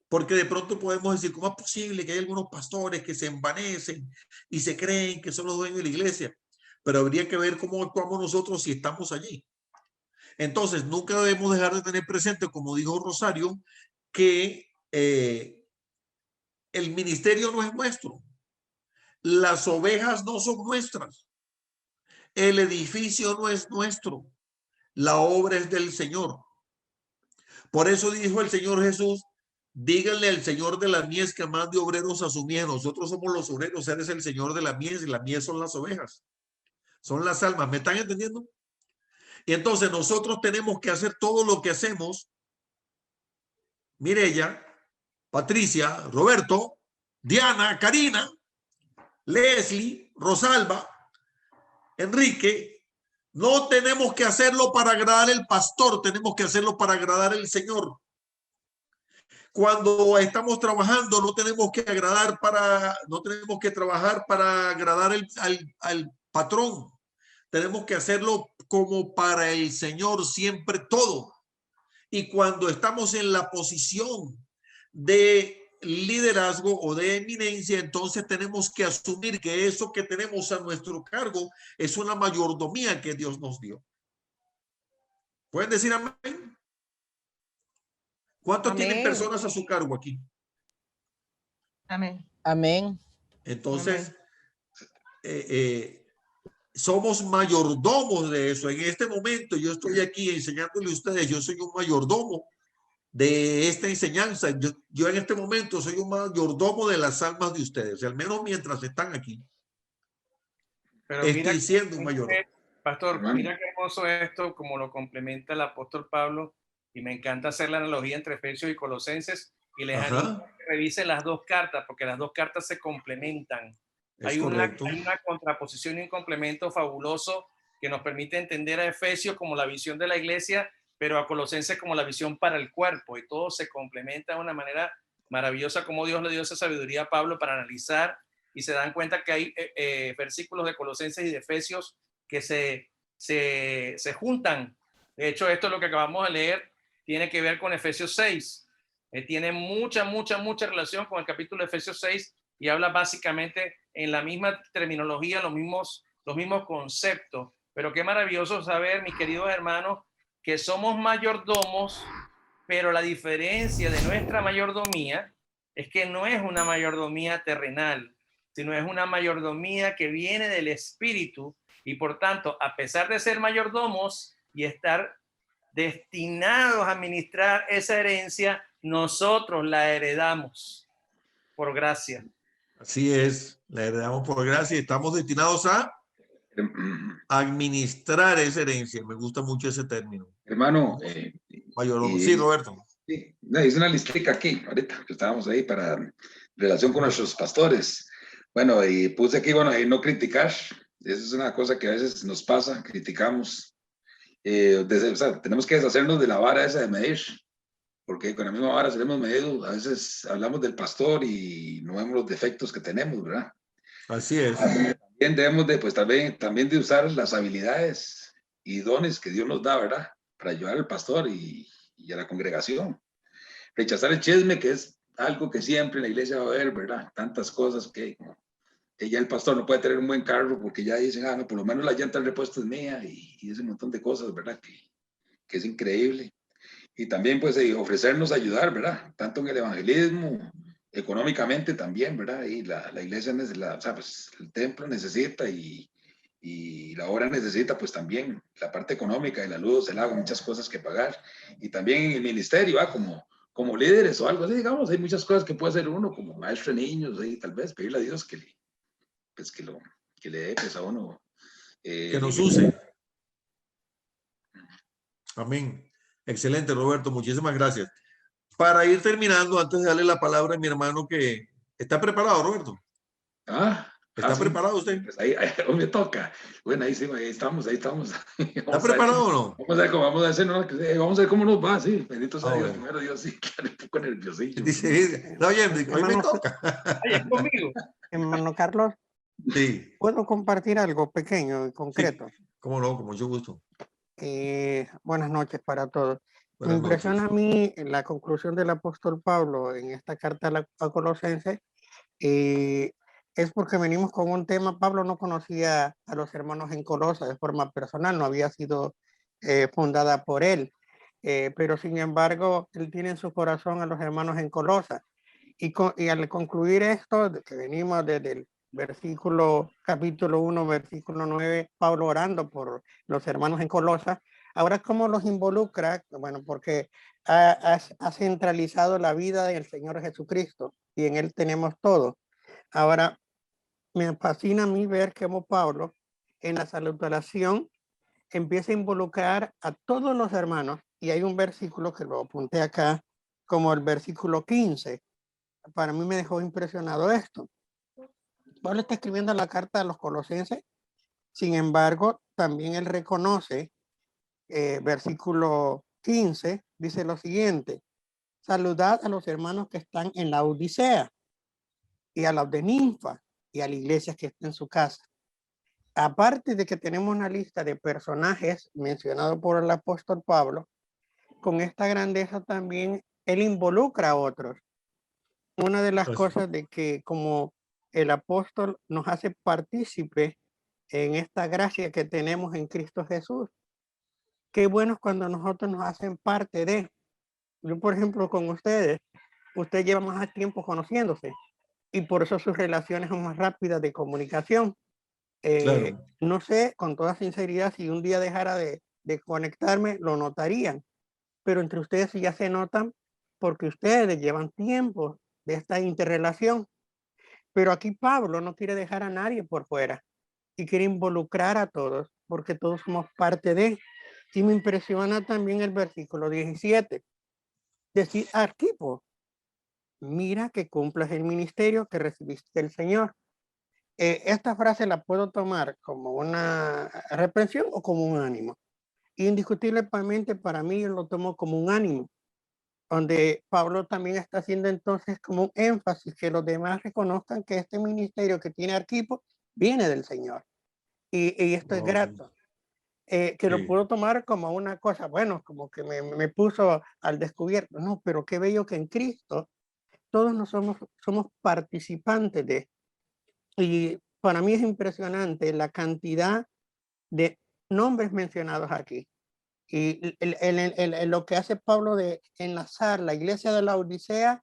Porque de pronto podemos decir, ¿cómo es posible que hay algunos pastores que se envanecen y se creen que son los dueños de la iglesia? Pero habría que ver cómo actuamos nosotros si estamos allí. Entonces, nunca debemos dejar de tener presente, como dijo Rosario, que el ministerio no es nuestro. Las ovejas no son nuestras. El edificio no es nuestro. La obra es del Señor. Por eso dijo el Señor Jesús, díganle al Señor de la mies que mande obreros a su mies. Nosotros somos los obreros, eres el Señor de la mies y la mies son las ovejas. Son las almas. ¿Me están entendiendo? Y entonces nosotros tenemos que hacer todo lo que hacemos. Mireya, Patricia, Roberto, Diana, Karina, Leslie, Rosalba, Enrique. No tenemos que hacerlo para agradar al pastor, tenemos que hacerlo para agradar al Señor. Cuando estamos trabajando no tenemos que trabajar para agradar al patrón. Tenemos que hacerlo como para el Señor siempre todo. Y cuando estamos en la posición de liderazgo o de eminencia, entonces tenemos que asumir que eso que tenemos a nuestro cargo es una mayordomía que Dios nos dio. ¿Pueden decir amén? ¿Cuántos tienen personas a su cargo aquí? Amén. Amén. Entonces, somos mayordomos de eso. En este momento yo estoy aquí enseñándole a ustedes, yo soy un mayordomo de esta enseñanza. Yo en este momento soy un mayordomo de las almas de ustedes, al menos mientras están aquí. Pero estoy siendo un mayordomo. Pastor, mira qué hermoso esto, como lo complementa el apóstol Pablo, y me encanta hacer la analogía entre Efesios y Colosenses, y les animo a que revisen las dos cartas, porque las dos cartas se complementan. Hay una contraposición y un complemento fabuloso que nos permite entender a Efesios como la visión de la iglesia, pero a Colosenses como la visión para el cuerpo, y todo se complementa de una manera maravillosa, como Dios le dio esa sabiduría a Pablo para analizar, y se dan cuenta que hay versículos de Colosenses y de Efesios que se juntan. De hecho, esto es lo que acabamos de leer, tiene que ver con Efesios 6. Tiene mucha relación con el capítulo de Efesios 6 y habla básicamente en la misma terminología, los mismos conceptos. Pero qué maravilloso saber, mis queridos hermanos, que somos mayordomos, pero la diferencia de nuestra mayordomía es que no es una mayordomía terrenal, sino es una mayordomía que viene del Espíritu. Y por tanto, a pesar de ser mayordomos y estar destinados a administrar esa herencia, nosotros la heredamos. por gracia. Así es, la heredamos por gracia y estamos destinados a administrar esa herencia. Me gusta mucho ese término. Hermano, Mayordomo. Sí, Roberto. Sí, no, hice una listica aquí, ahorita que estábamos ahí para relación con nuestros pastores. Bueno, y puse aquí, bueno, y no criticar. Eso es una cosa que a veces nos pasa, criticamos. O sea, tenemos que deshacernos de la vara esa de medir, porque con la misma vara seremos medidos. A veces hablamos del pastor y no vemos los defectos que tenemos, ¿verdad? Así es. También debemos de, pues también de usar las habilidades y dones que Dios nos da, ¿verdad? Para ayudar al pastor y a la congregación. Rechazar el chisme, que es algo que siempre en la iglesia va a haber, ¿verdad? Tantas cosas que ya el pastor no puede tener un buen carro porque ya dicen, no, por lo menos la llanta del repuesto es mía y ese montón de cosas, ¿verdad? Que es increíble. Y también, pues, ofrecernos a ayudar, ¿verdad? Tanto en el evangelismo, económicamente también, ¿verdad? Y la iglesia, o sea, pues, el templo necesita y la obra necesita, pues, también la parte económica, y la luz, el agua, muchas cosas que pagar. Y también en el ministerio, ¿va? Como líderes o algo así, digamos, hay muchas cosas que puede hacer uno como maestro de niños, y tal vez pedirle a Dios que le dé, pues, a uno. Que nos use. Amén. Excelente, Roberto. Muchísimas gracias. Para ir terminando, antes de darle la palabra a mi hermano que está preparado, Roberto. ¿Está preparado usted? Pues ahí me toca. Bueno, ahí sí, ahí estamos. ¿Está preparado o no? Vamos a ver cómo nos va, sí. Bendito sea Dios, primero Dios, sí, que un poco nerviosillo. Dice, no, oye, hoy me toca. Oye, conmigo. Hermano Carlos, sí. ¿Puedo compartir algo pequeño y concreto? Sí, cómo no, con mucho gusto. Buenas noches para todos. Buenas Me impresiona noches. a mí la conclusión del apóstol Pablo en esta carta a Colosenses. Es porque venimos con un tema. Pablo no conocía a los hermanos en Colosa de forma personal, no había sido fundada por él, pero sin embargo él tiene en su corazón a los hermanos en Colosa, y al concluir esto, que venimos desde el capítulo 1, versículo 9, Pablo orando por los hermanos en Colosa. Ahora, ¿cómo los involucra? Bueno, porque ha centralizado la vida del Señor Jesucristo y en Él tenemos todo. Ahora, me fascina a mí ver cómo Pablo en la salutación empieza a involucrar a todos los hermanos, y hay un versículo que lo apunté acá, como el versículo 15. Para mí me dejó impresionado esto. Pablo está escribiendo la carta a los colosenses, sin embargo, también él reconoce, versículo 15, dice lo siguiente: saludad a los hermanos que están en la Odisea, y a los de Ninfa, y a la iglesia que está en su casa. Aparte de que tenemos una lista de personajes mencionados por el apóstol Pablo, con esta grandeza también él involucra a otros. Una de las cosas de que como el apóstol nos hace partícipe en esta gracia que tenemos en Cristo Jesús. Qué bueno es cuando nosotros nos hacen parte de. Yo, por ejemplo, con ustedes lleva más tiempo conociéndose y por eso sus relaciones son más rápidas de comunicación. Claro. No sé, con toda sinceridad, si un día dejara de conectarme, lo notarían, pero entre ustedes ya se notan porque ustedes llevan tiempo de esta interrelación. Pero aquí Pablo no quiere dejar a nadie por fuera y quiere involucrar a todos porque todos somos parte de. Y me impresiona también el versículo 17. Decir, Arquipo, mira que cumplas el ministerio que recibiste del Señor. Esta frase la puedo tomar como una reprensión o como un ánimo. Indiscutiblemente para mí yo lo tomo como un ánimo, donde Pablo también está haciendo entonces como un énfasis que los demás reconozcan que este ministerio que tiene Arquipo viene del Señor. Y esto es grato. Que lo puedo tomar como una cosa, bueno, como que me puso al descubierto. No, pero qué bello que en Cristo todos somos participantes de. Y para mí es impresionante la cantidad de nombres mencionados aquí. Y lo que hace Pablo de enlazar la iglesia de la Odisea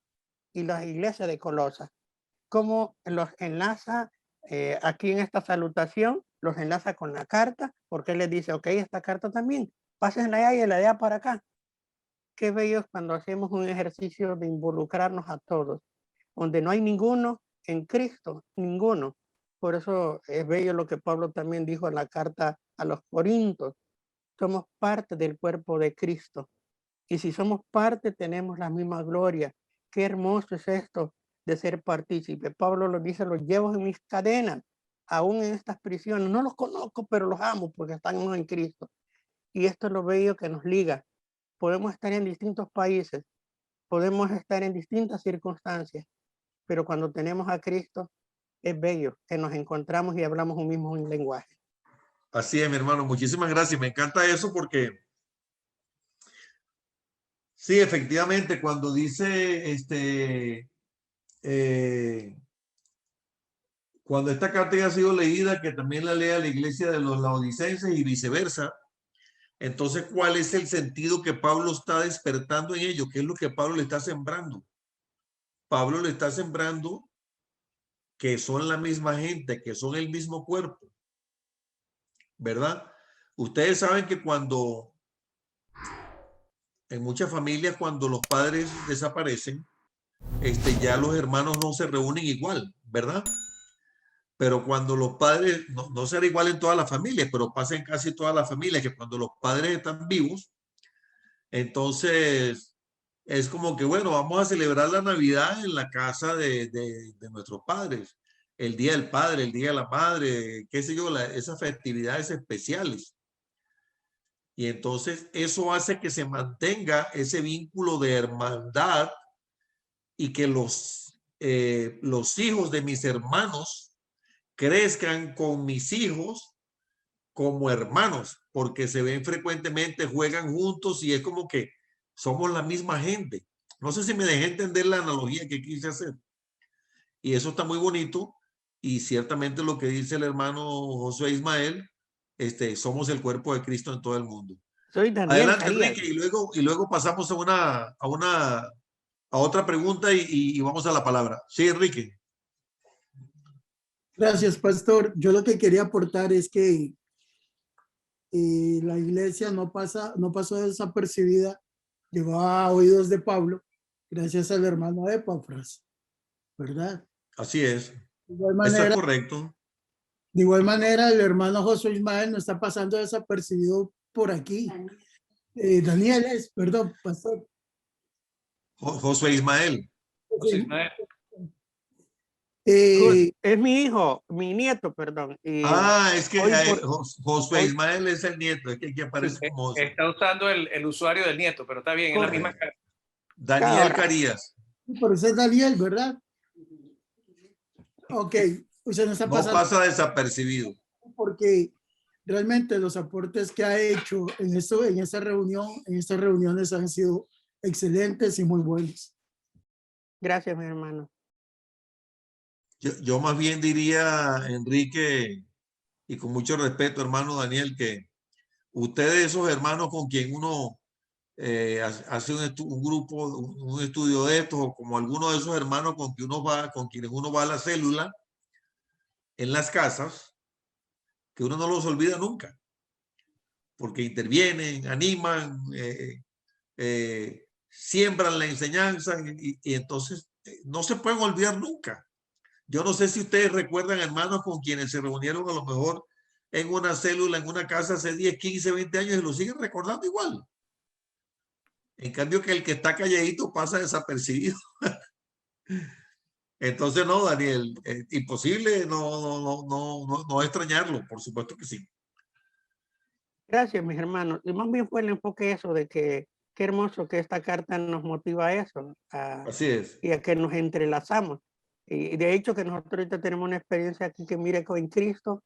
y la iglesia de Colosas. Cómo los enlaza aquí en esta salutación, los enlaza con la carta, porque él les dice, ok, esta carta también, pásenla allá y la de allá para acá. Qué bello es cuando hacemos un ejercicio de involucrarnos a todos, donde no hay ninguno en Cristo, ninguno. Por eso es bello lo que Pablo también dijo en la carta a los Corintios. Somos parte del cuerpo de Cristo. Y si somos parte, tenemos la misma gloria. Qué hermoso es esto de ser partícipe. Pablo lo dice, los llevo en mis cadenas, aún en estas prisiones. No los conozco, pero los amo porque están en Cristo. Y esto es lo bello que nos liga. Podemos estar en distintos países, podemos estar en distintas circunstancias, pero cuando tenemos a Cristo, es bello que nos encontramos y hablamos un mismo lenguaje. Así es, mi hermano. Muchísimas gracias. Me encanta eso porque sí, efectivamente, cuando dice cuando esta carta ya ha sido leída, que también la lea la iglesia de los laodicenses y viceversa. Entonces, ¿cuál es el sentido que Pablo está despertando en ello? ¿Qué es lo que Pablo le está sembrando? Pablo le está sembrando que son la misma gente, que son el mismo cuerpo, ¿verdad? Ustedes saben que cuando, en muchas familias, cuando los padres desaparecen, ya los hermanos no se reúnen igual, ¿verdad? Pero cuando los padres, no será igual en todas las familias, pero pasa en casi todas las familias, que cuando los padres están vivos, entonces es como que, bueno, vamos a celebrar la Navidad en la casa de nuestros padres, el Día del Padre, el Día de la Madre, qué sé yo, esas festividades especiales. Y entonces eso hace que se mantenga ese vínculo de hermandad y que los hijos de mis hermanos crezcan con mis hijos como hermanos, porque se ven frecuentemente, juegan juntos y es como que somos la misma gente. No sé si me dejé entender la analogía que quise hacer. Y eso está muy bonito y ciertamente lo que dice el hermano Josué Ismael, somos el cuerpo de Cristo en todo el mundo. Soy Daniel Adelante, Carías. Enrique, y luego pasamos a otra pregunta y vamos a la palabra. Sí, Enrique. Gracias, pastor. Yo lo que quería aportar es que la iglesia no pasó desapercibida, llegó a oídos de Pablo, gracias al hermano Epafras, ¿verdad? Así es. De igual Eso es manera, correcto. de igual manera, el hermano Josué Ismael no está pasando desapercibido por aquí. Daniel es, perdón, pastor. Josué Ismael. José Ismael. Es mi hijo, mi nieto, perdón. Es que hoy Josué Ismael es el nieto, es que aquí aparece como está usando el usuario del nieto, pero está bien, es la misma cara. Daniel Carías. Por eso es Daniel, ¿verdad? Ok, usted no está pasando. No pasa desapercibido. Porque realmente los aportes que ha hecho en esta reunión, en estas reuniones han sido excelentes y muy buenos. Gracias, mi hermano. Yo más bien diría, Enrique, y con mucho respeto, hermano Daniel, que ustedes, esos hermanos con quien uno hace un grupo, un estudio de estos, o como algunos de esos hermanos con quienes uno va a la célula en las casas, que uno no los olvida nunca, porque intervienen, animan, siembran la enseñanza y entonces no se pueden olvidar nunca. Yo no sé si ustedes recuerdan hermanos con quienes se reunieron a lo mejor en una célula, en una casa hace 10, 15, 20 años y lo siguen recordando igual. En cambio que el que está calladito pasa desapercibido. Entonces no, Daniel, imposible no extrañarlo, por supuesto que sí. Gracias, mis hermanos. Y más bien fue el enfoque eso de que qué hermoso que esta carta nos motiva a eso. Así es. Y a que nos entrelazamos. Y de hecho que nosotros ahorita tenemos una experiencia aquí que mire con Cristo.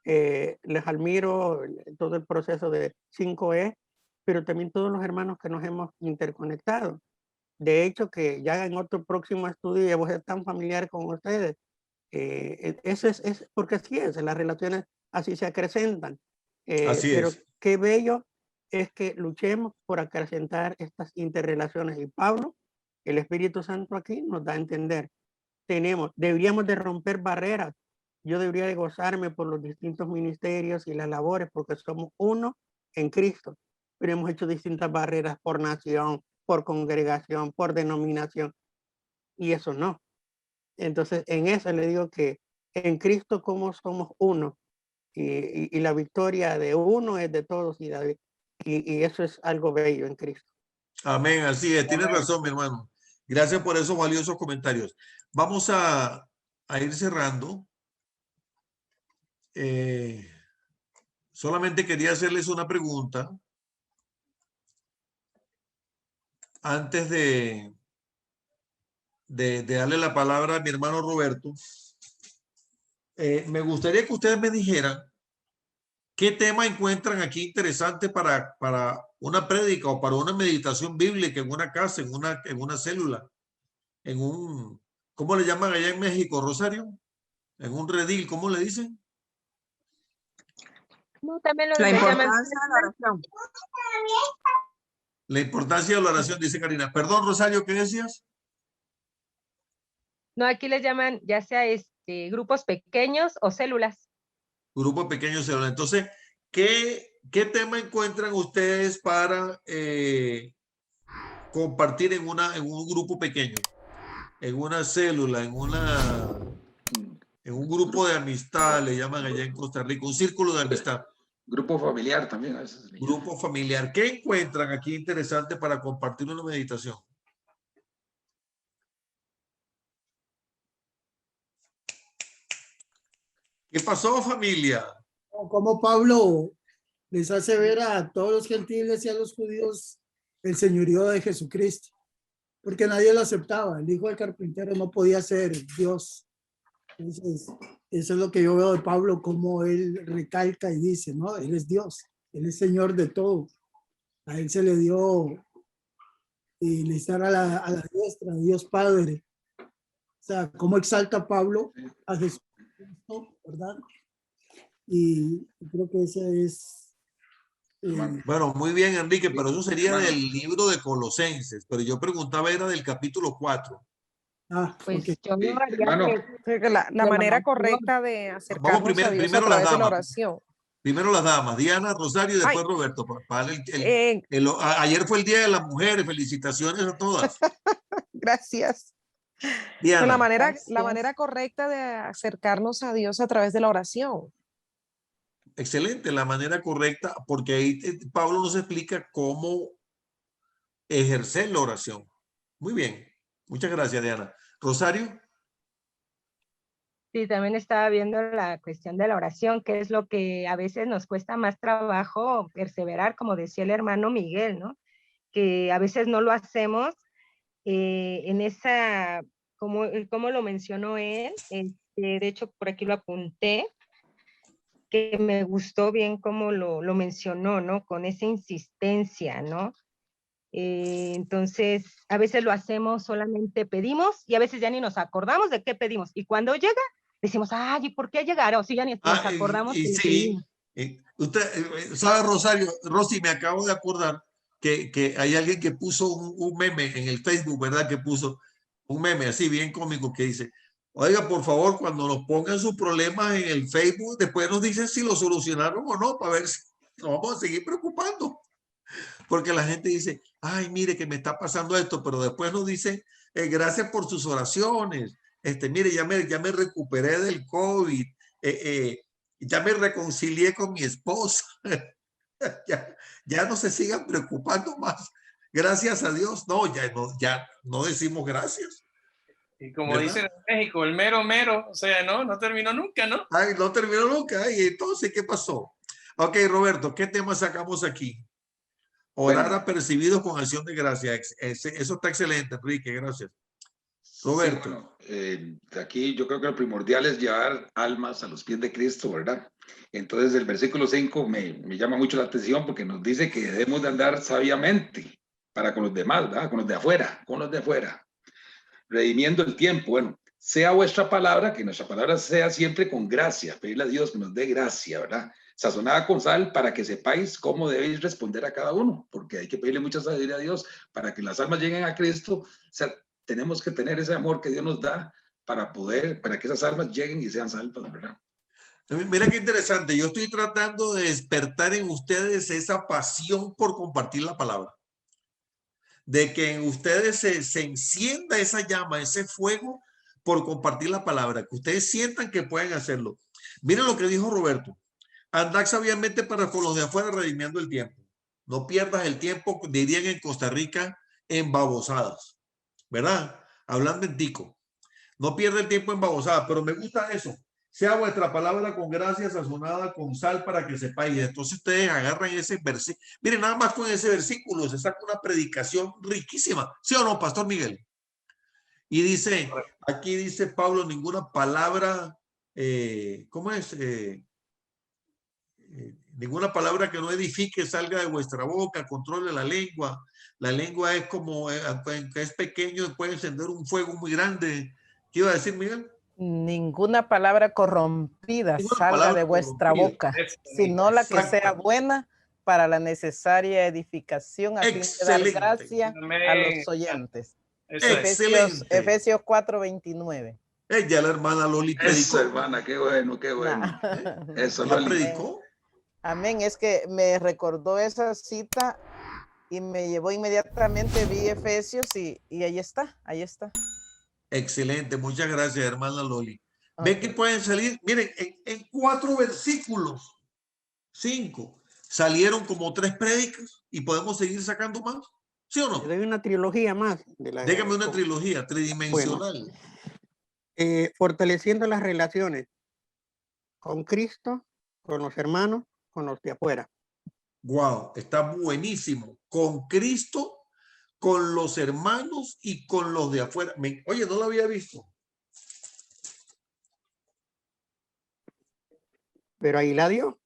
Les admiro todo el proceso de 5E, pero también todos los hermanos que nos hemos interconectado. De hecho que ya en otro próximo estudio ya voy a ser tan familiar con ustedes. Eso es porque así es, las relaciones así se acrecentan. Así pero es. qué bello es que luchemos por acrecentar estas interrelaciones. Y Pablo, el Espíritu Santo aquí nos da a entender. Deberíamos de romper barreras. Yo debería de gozarme por los distintos ministerios y las labores porque somos uno en Cristo. Pero hemos hecho distintas barreras por nación, por congregación, por denominación. Y eso no. Entonces, en eso le digo que en Cristo como somos uno y la victoria de uno es de todos y eso es algo bello en Cristo. Amén, así es, tienes razón, mi hermano. Gracias por esos valiosos comentarios. Vamos a ir cerrando. Solamente quería hacerles una pregunta antes de darle la palabra a mi hermano Roberto. Me gustaría que ustedes me dijeran qué tema encuentran aquí interesante para una prédica o para una meditación bíblica en una casa, en una célula, en un, ¿cómo le llaman allá en México, Rosario? En un redil, ¿cómo le dicen? No, también La importancia de la oración. La importancia de la oración, dice Karina. Perdón, Rosario, ¿qué decías? No, aquí les llaman ya sea grupos pequeños o células. Grupo pequeño célula. Entonces, ¿qué tema encuentran ustedes para compartir en un grupo pequeño? En una célula, en un grupo de amistad, le llaman allá en Costa Rica, un círculo de amistad. Grupo familiar también. Grupo familiar. ¿Qué encuentran aquí interesante para compartir una meditación? ¿Qué pasó, familia? Como Pablo les hace ver a todos los gentiles y a los judíos el señorío de Jesucristo, porque nadie lo aceptaba. El hijo del carpintero no podía ser Dios. Entonces, eso es lo que yo veo de Pablo, como él recalca y dice, no, él es Dios, él es Señor de todo. A él se le dio y le estar a la diestra de Dios Padre. O sea, cómo exalta Pablo a Jesucristo, ¿verdad? Y creo que ese es... Bueno, muy bien, Enrique, pero eso sería del libro de Colosenses, pero yo preguntaba era del capítulo 4. Pues okay. yo no haría Hermano, La manera correcta de acercarnos Vamos a Dios primero a través las de la damas. oración. Primero las damas, Diana, Rosario y después Ay. Roberto. Ayer fue el Día de las Mujeres, felicitaciones a todas. Gracias. Diana. La manera correcta de acercarnos a Dios a través de la oración. Excelente, la manera correcta, porque ahí Pablo nos explica cómo ejercer la oración. Muy bien, muchas gracias, Diana. Rosario. Sí, también estaba viendo la cuestión de la oración, que es lo que a veces nos cuesta más trabajo perseverar, como decía el hermano Miguel, ¿no? Que a veces no lo hacemos en esa, como lo mencionó él, de hecho por aquí lo apunté, que me gustó bien cómo lo mencionó, ¿no? Con esa insistencia, ¿no? Entonces, a veces lo hacemos, solamente pedimos y a veces ya ni nos acordamos de qué pedimos. Y cuando llega, decimos, ay, ¿y por qué llegaron? Sí, ya ni nos acordamos. Y sí, usted, ¿sabe, Rosario? Rosy, me acabo de acordar que hay alguien que puso un meme en el Facebook, ¿verdad? Que puso un meme así bien cómico que dice, oiga, por favor, cuando nos pongan sus problemas en el Facebook, después nos dicen si lo solucionaron o no, para ver si nos vamos a seguir preocupando. Porque la gente dice, ay, mire que me está pasando esto, pero después nos dicen, gracias por sus oraciones. Mire, ya me recuperé del COVID, ya me reconcilié con mi esposa. ya no se sigan preocupando más. Gracias a Dios. No, ya no decimos gracias. Y como ¿verdad? dicen en México, el mero mero, o sea, no terminó nunca, ¿no? Ay, no terminó nunca. Y entonces, ¿qué pasó? Ok, Roberto, ¿qué tema sacamos aquí? Orar apercibidos con acción de gracia. Eso está excelente, Enrique, gracias. Roberto. Sí, bueno, aquí yo creo que lo primordial es llevar almas a los pies de Cristo, ¿verdad? Entonces el versículo 5 me llama mucho la atención porque nos dice que debemos de andar sabiamente para con los demás, ¿verdad? Con los de afuera, redimiendo el tiempo. Bueno, sea vuestra palabra, que nuestra palabra sea siempre con gracia, pedirle a Dios que nos dé gracia, ¿verdad? Sazonada con sal para que sepáis cómo debéis responder a cada uno, porque hay que pedirle mucha sabiduría a Dios para que las almas lleguen a Cristo. O sea, tenemos que tener ese amor que Dios nos da para que esas almas lleguen y sean salvas, ¿verdad? Mira qué interesante. Yo estoy tratando de despertar en ustedes esa pasión por compartir la palabra. De que en ustedes se encienda esa llama, ese fuego por compartir la palabra, que ustedes sientan que pueden hacerlo. Miren lo que dijo Roberto. Andad sabiamente para con los de afuera redimiendo el tiempo. No pierdas el tiempo, dirían en Costa Rica, en babosadas, ¿verdad? Hablando en tico. No pierda el tiempo en babosadas, pero me gusta eso. Sea vuestra palabra con gracia sazonada con sal para que sepáis. Entonces ustedes agarran ese versículo. Miren, nada más con ese versículo se saca una predicación riquísima. ¿Sí o no, Pastor Miguel? Y dice, aquí dice Pablo, ninguna palabra, ¿cómo es? Ninguna palabra que no edifique salga de vuestra boca, controle la lengua. La lengua es como, aunque es pequeño, puede encender un fuego muy grande. ¿Qué iba a decir, Miguel? Ninguna palabra corrompida Ninguna salga palabra de vuestra corrompida. boca, sino la que sea buena para la necesaria edificación a fin de dar Excelente. gracia a Amén. los oyentes. Excelente. Efesios 4:29. Ya la hermana Loli predicó. Eso, hermana, qué bueno, qué bueno. Eso, ¿Ya Loli. predicó? Amén. Es que me recordó esa cita y me llevó inmediatamente, vi Efesios y ahí está, ahí está. Excelente, muchas gracias, hermana Loli. Ven que pueden salir, miren, en 4 versículos, 5, salieron como 3 prédicas y podemos seguir sacando más. ¿Sí o no? Le doy una trilogía más. Dígame una trilogía tridimensional. Bueno, fortaleciendo las relaciones con Cristo, con los hermanos, con los de afuera. Wow, está buenísimo. Con Cristo, con los hermanos y con los de afuera. Oye, no lo había visto. Pero ahí la dio.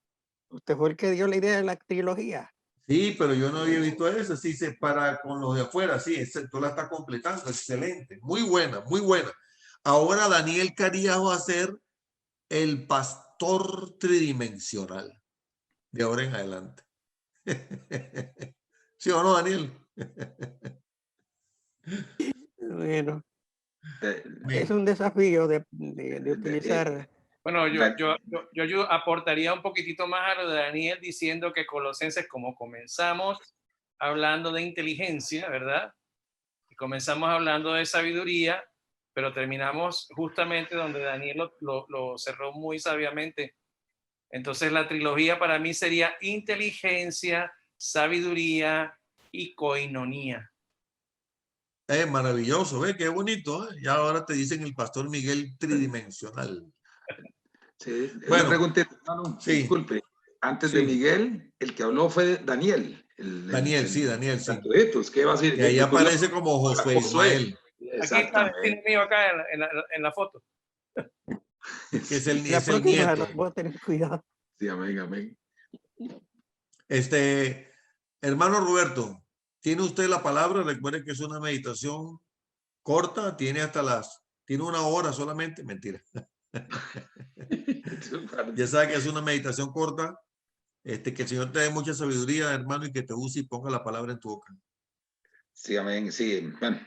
Usted fue el que dio la idea de la trilogía. Sí, pero yo no había visto eso. Sí, se para con los de afuera. Sí, tú la estás completando. Excelente. Muy buena, muy buena. Ahora Daniel Carías va a ser el pastor tridimensional de ahora en adelante. ¿Sí o no, Daniel? Bueno, es un desafío de utilizar. Bueno, yo aportaría un poquitito más a lo de Daniel diciendo que Colosenses, como comenzamos hablando de inteligencia, ¿verdad? Y comenzamos hablando de sabiduría, pero terminamos justamente donde Daniel lo cerró muy sabiamente. Entonces la trilogía para mí sería inteligencia, sabiduría y coinonía. Maravilloso, ¿ves? Qué bonito, ¿eh? Y ahora te dicen el pastor Miguel tridimensional. Sí, bueno, pregunté, hermano, sí, disculpe, antes sí. de Miguel, el que habló fue Daniel. Daniel, sí. ¿Qué va a decir? Que ahí aparece como Josué Ismael. Aquí está el vecino mío acá en la foto. Que es el, La próxima nieto. voy a tener cuidado. Sí, amén, amén. Hermano Roberto, ¿tiene usted la palabra? Recuerde que es una meditación corta, tiene tiene 1 hora solamente, mentira. Ya sabe que es una meditación corta, que el Señor te dé mucha sabiduría, hermano, y que te use y ponga la palabra en tu boca. Sí, amén, sí. Bueno,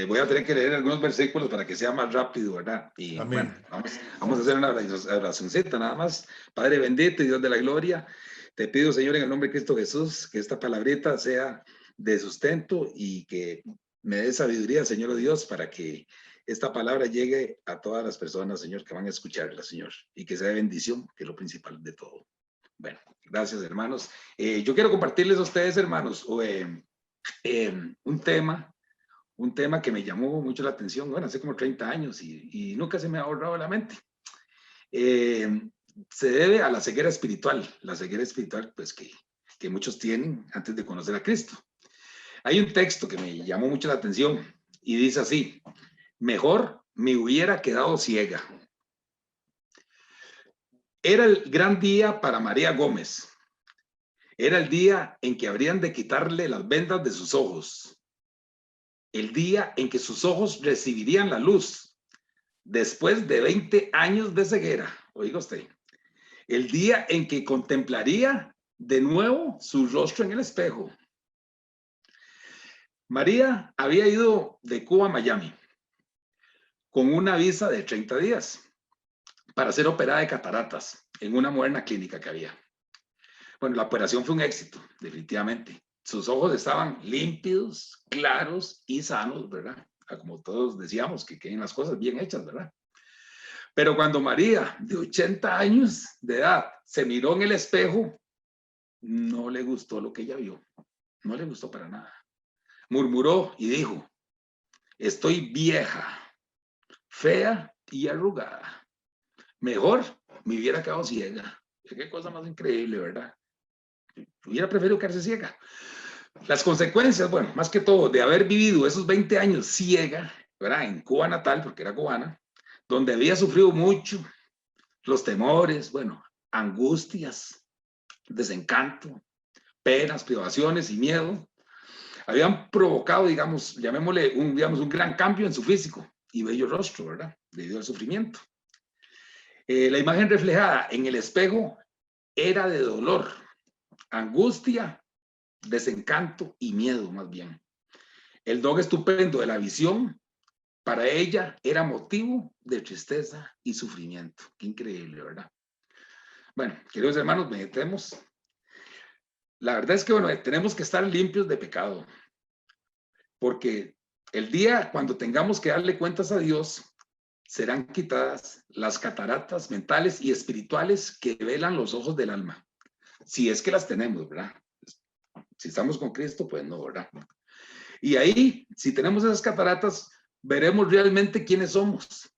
voy a tener que leer algunos versículos para que sea más rápido, ¿verdad? Y amén. Bueno, vamos a hacer una oracióncita nada más. Padre bendito y Dios de la gloria, te pido, Señor, en el nombre de Cristo Jesús, que esta palabrita sea de sustento y que me dé sabiduría, Señor Dios, para que esta palabra llegue a todas las personas, Señor, que van a escucharla, Señor, y que sea de bendición, que es lo principal de todo. Bueno, gracias, hermanos. Yo quiero compartirles a ustedes, hermanos, un tema que me llamó mucho la atención, bueno, hace como 30 años y nunca se me ha borrado de la mente. Se debe a la ceguera espiritual, pues que muchos tienen antes de conocer a Cristo. Hay un texto que me llamó mucho la atención y dice así: mejor me hubiera quedado ciega. Era el gran día para María Gómez. Era el día en que habrían de quitarle las vendas de sus ojos. El día en que sus ojos recibirían la luz después de 20 años de ceguera. Oiga usted. El día en que contemplaría de nuevo su rostro en el espejo. María había ido de Cuba a Miami con una visa de 30 días para ser operada de cataratas en una moderna clínica que había. Bueno, la operación fue un éxito, definitivamente. Sus ojos estaban límpidos, claros y sanos, ¿verdad? como todos decíamos, que queden las cosas bien hechas, ¿verdad? Pero cuando María, de 80 años de edad, se miró en el espejo, no le gustó lo que ella vio. No le gustó para nada. Murmuró y dijo, estoy vieja, fea y arrugada. Mejor me hubiera quedado ciega. Qué cosa más increíble, ¿verdad? Hubiera preferido quedarse ciega. Las consecuencias, bueno, más que todo, de haber vivido esos 20 años ciega, ¿verdad? En Cuba natal, porque era cubana, donde había sufrido mucho, los temores, bueno, angustias, desencanto, penas, privaciones y miedo, habían provocado, digamos, llamémosle un gran cambio en su físico y bello rostro, ¿verdad? Debido al sufrimiento. La imagen reflejada en el espejo era de dolor, angustia, desencanto y miedo, más bien. El don estupendo de la visión para ella era motivo de tristeza y sufrimiento. Qué increíble, ¿verdad? Bueno, queridos hermanos, meditemos. La verdad es que, bueno, tenemos que estar limpios de pecado, porque el día cuando tengamos que darle cuentas a Dios, serán quitadas las cataratas mentales y espirituales que velan los ojos del alma. Si es que las tenemos, ¿verdad? Si estamos con Cristo, pues no, ¿verdad? Y ahí, si tenemos esas cataratas, veremos realmente quiénes somos.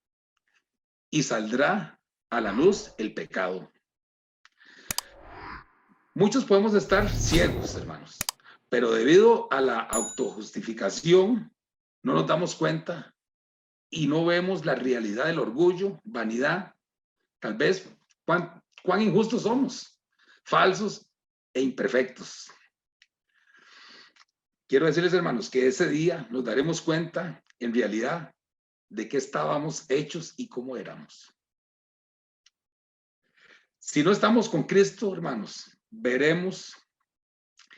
Y saldrá a la luz el pecado. Muchos podemos estar ciegos, hermanos, pero debido a la autojustificación, no nos damos cuenta y no vemos la realidad del orgullo, vanidad, tal vez cuán injustos somos, falsos e imperfectos. Quiero decirles, hermanos, que ese día nos daremos cuenta, en realidad, de qué estábamos hechos y cómo éramos. Si no estamos con Cristo, hermanos, veremos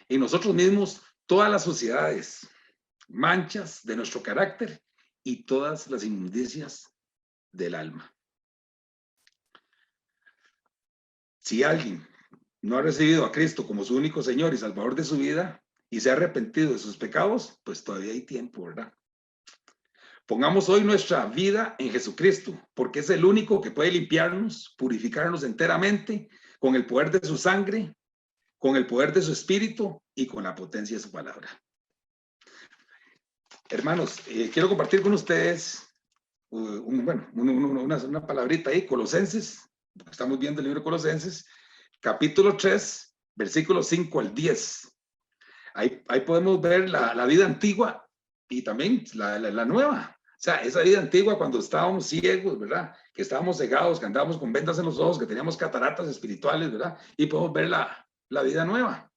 en nosotros mismos todas las suciedades, manchas de nuestro carácter y todas las inmundicias del alma. Si alguien no ha recibido a Cristo como su único Señor y Salvador de su vida y se ha arrepentido de sus pecados, pues todavía hay tiempo, ¿verdad? Pongamos hoy nuestra vida en Jesucristo, porque es el único que puede limpiarnos, purificarnos enteramente con el poder de su sangre, con el poder de su espíritu y con la potencia de su palabra. Hermanos, quiero compartir con ustedes una palabrita ahí, Colosenses. Estamos viendo el libro de Colosenses, capítulo 3, versículos 5 al 10. Ahí podemos ver la vida antigua y también la nueva. O sea, esa vida antigua cuando estábamos ciegos, ¿verdad? Que estábamos cegados, que andábamos con vendas en los ojos, que teníamos cataratas espirituales, ¿verdad? Y podemos ver la vida nueva.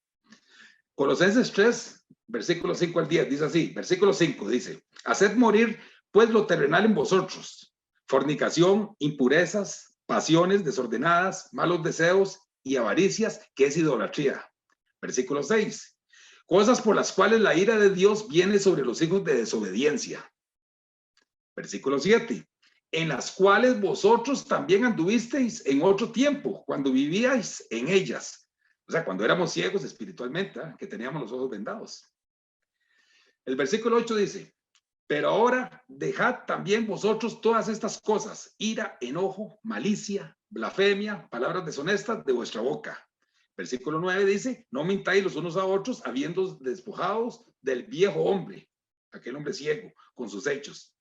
Colosenses 3, versículos 5 al 10, dice así. Versículo 5 dice, haced morir pues lo terrenal en vosotros, fornicación, impurezas, pasiones desordenadas, malos deseos y avaricias, que es idolatría. Versículo 6, cosas por las cuales la ira de Dios viene sobre los hijos de desobediencia. Versículo 7, en las cuales vosotros también anduvisteis en otro tiempo, cuando vivíais en ellas. O sea, cuando éramos ciegos espiritualmente, que teníamos los ojos vendados. El versículo 8 dice, pero ahora dejad también vosotros todas estas cosas, ira, enojo, malicia, blasfemia, palabras deshonestas de vuestra boca. Versículo 9 dice, no mintáis los unos a otros, habiendo despojados del viejo hombre, aquel hombre ciego, con sus hechos.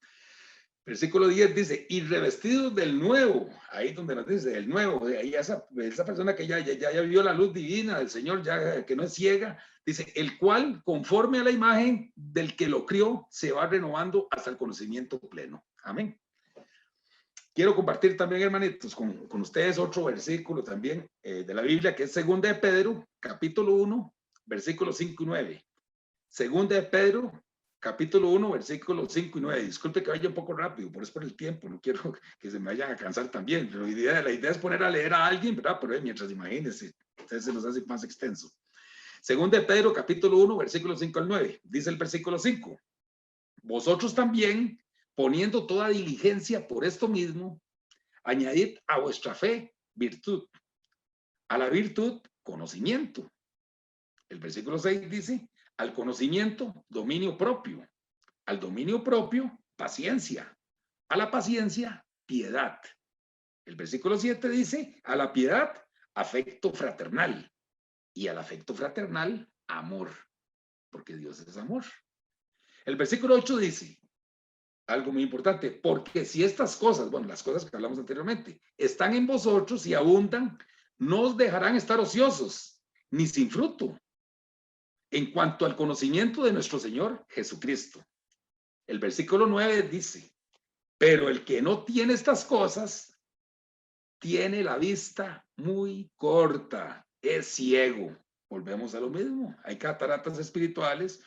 Versículo 10 dice, y revestidos del nuevo, ahí donde nos dice, el nuevo, ahí esa persona que ya vio la luz divina del Señor, ya que no es ciega, dice, el cual, conforme a la imagen del que lo crió, se va renovando hasta el conocimiento pleno. Amén. Quiero compartir también, hermanitos, con ustedes otro versículo también de la Biblia, que es 2 de Pedro, capítulo 1, versículos 5 y 9. 2 de Pedro, capítulo 1, versículos 5 y 9. Disculpe que vaya un poco rápido, por eso por el tiempo, no quiero que se me vayan a cansar también. Pero la idea es poner a leer a alguien, ¿verdad? Pero mientras imagínense, ustedes se nos hace más extenso. 2 de Pedro, capítulo 1, versículos 5 al 9. Dice el versículo 5. Vosotros también, poniendo toda diligencia por esto mismo, añadid a vuestra fe virtud, a la virtud conocimiento. El versículo 6 dice, al conocimiento dominio propio, al dominio propio paciencia. A la paciencia, piedad. El versículo 7 dice, a la piedad, afecto fraternal. Y al afecto fraternal, amor. Porque Dios es amor. El versículo 8 dice, algo muy importante, porque si estas cosas, bueno, las cosas que hablamos anteriormente, están en vosotros y abundan, no os dejarán estar ociosos, ni sin fruto, en cuanto al conocimiento de nuestro Señor Jesucristo. El versículo 9 dice, pero el que no tiene estas cosas, tiene la vista muy corta, es ciego. Volvemos a lo mismo, hay cataratas espirituales,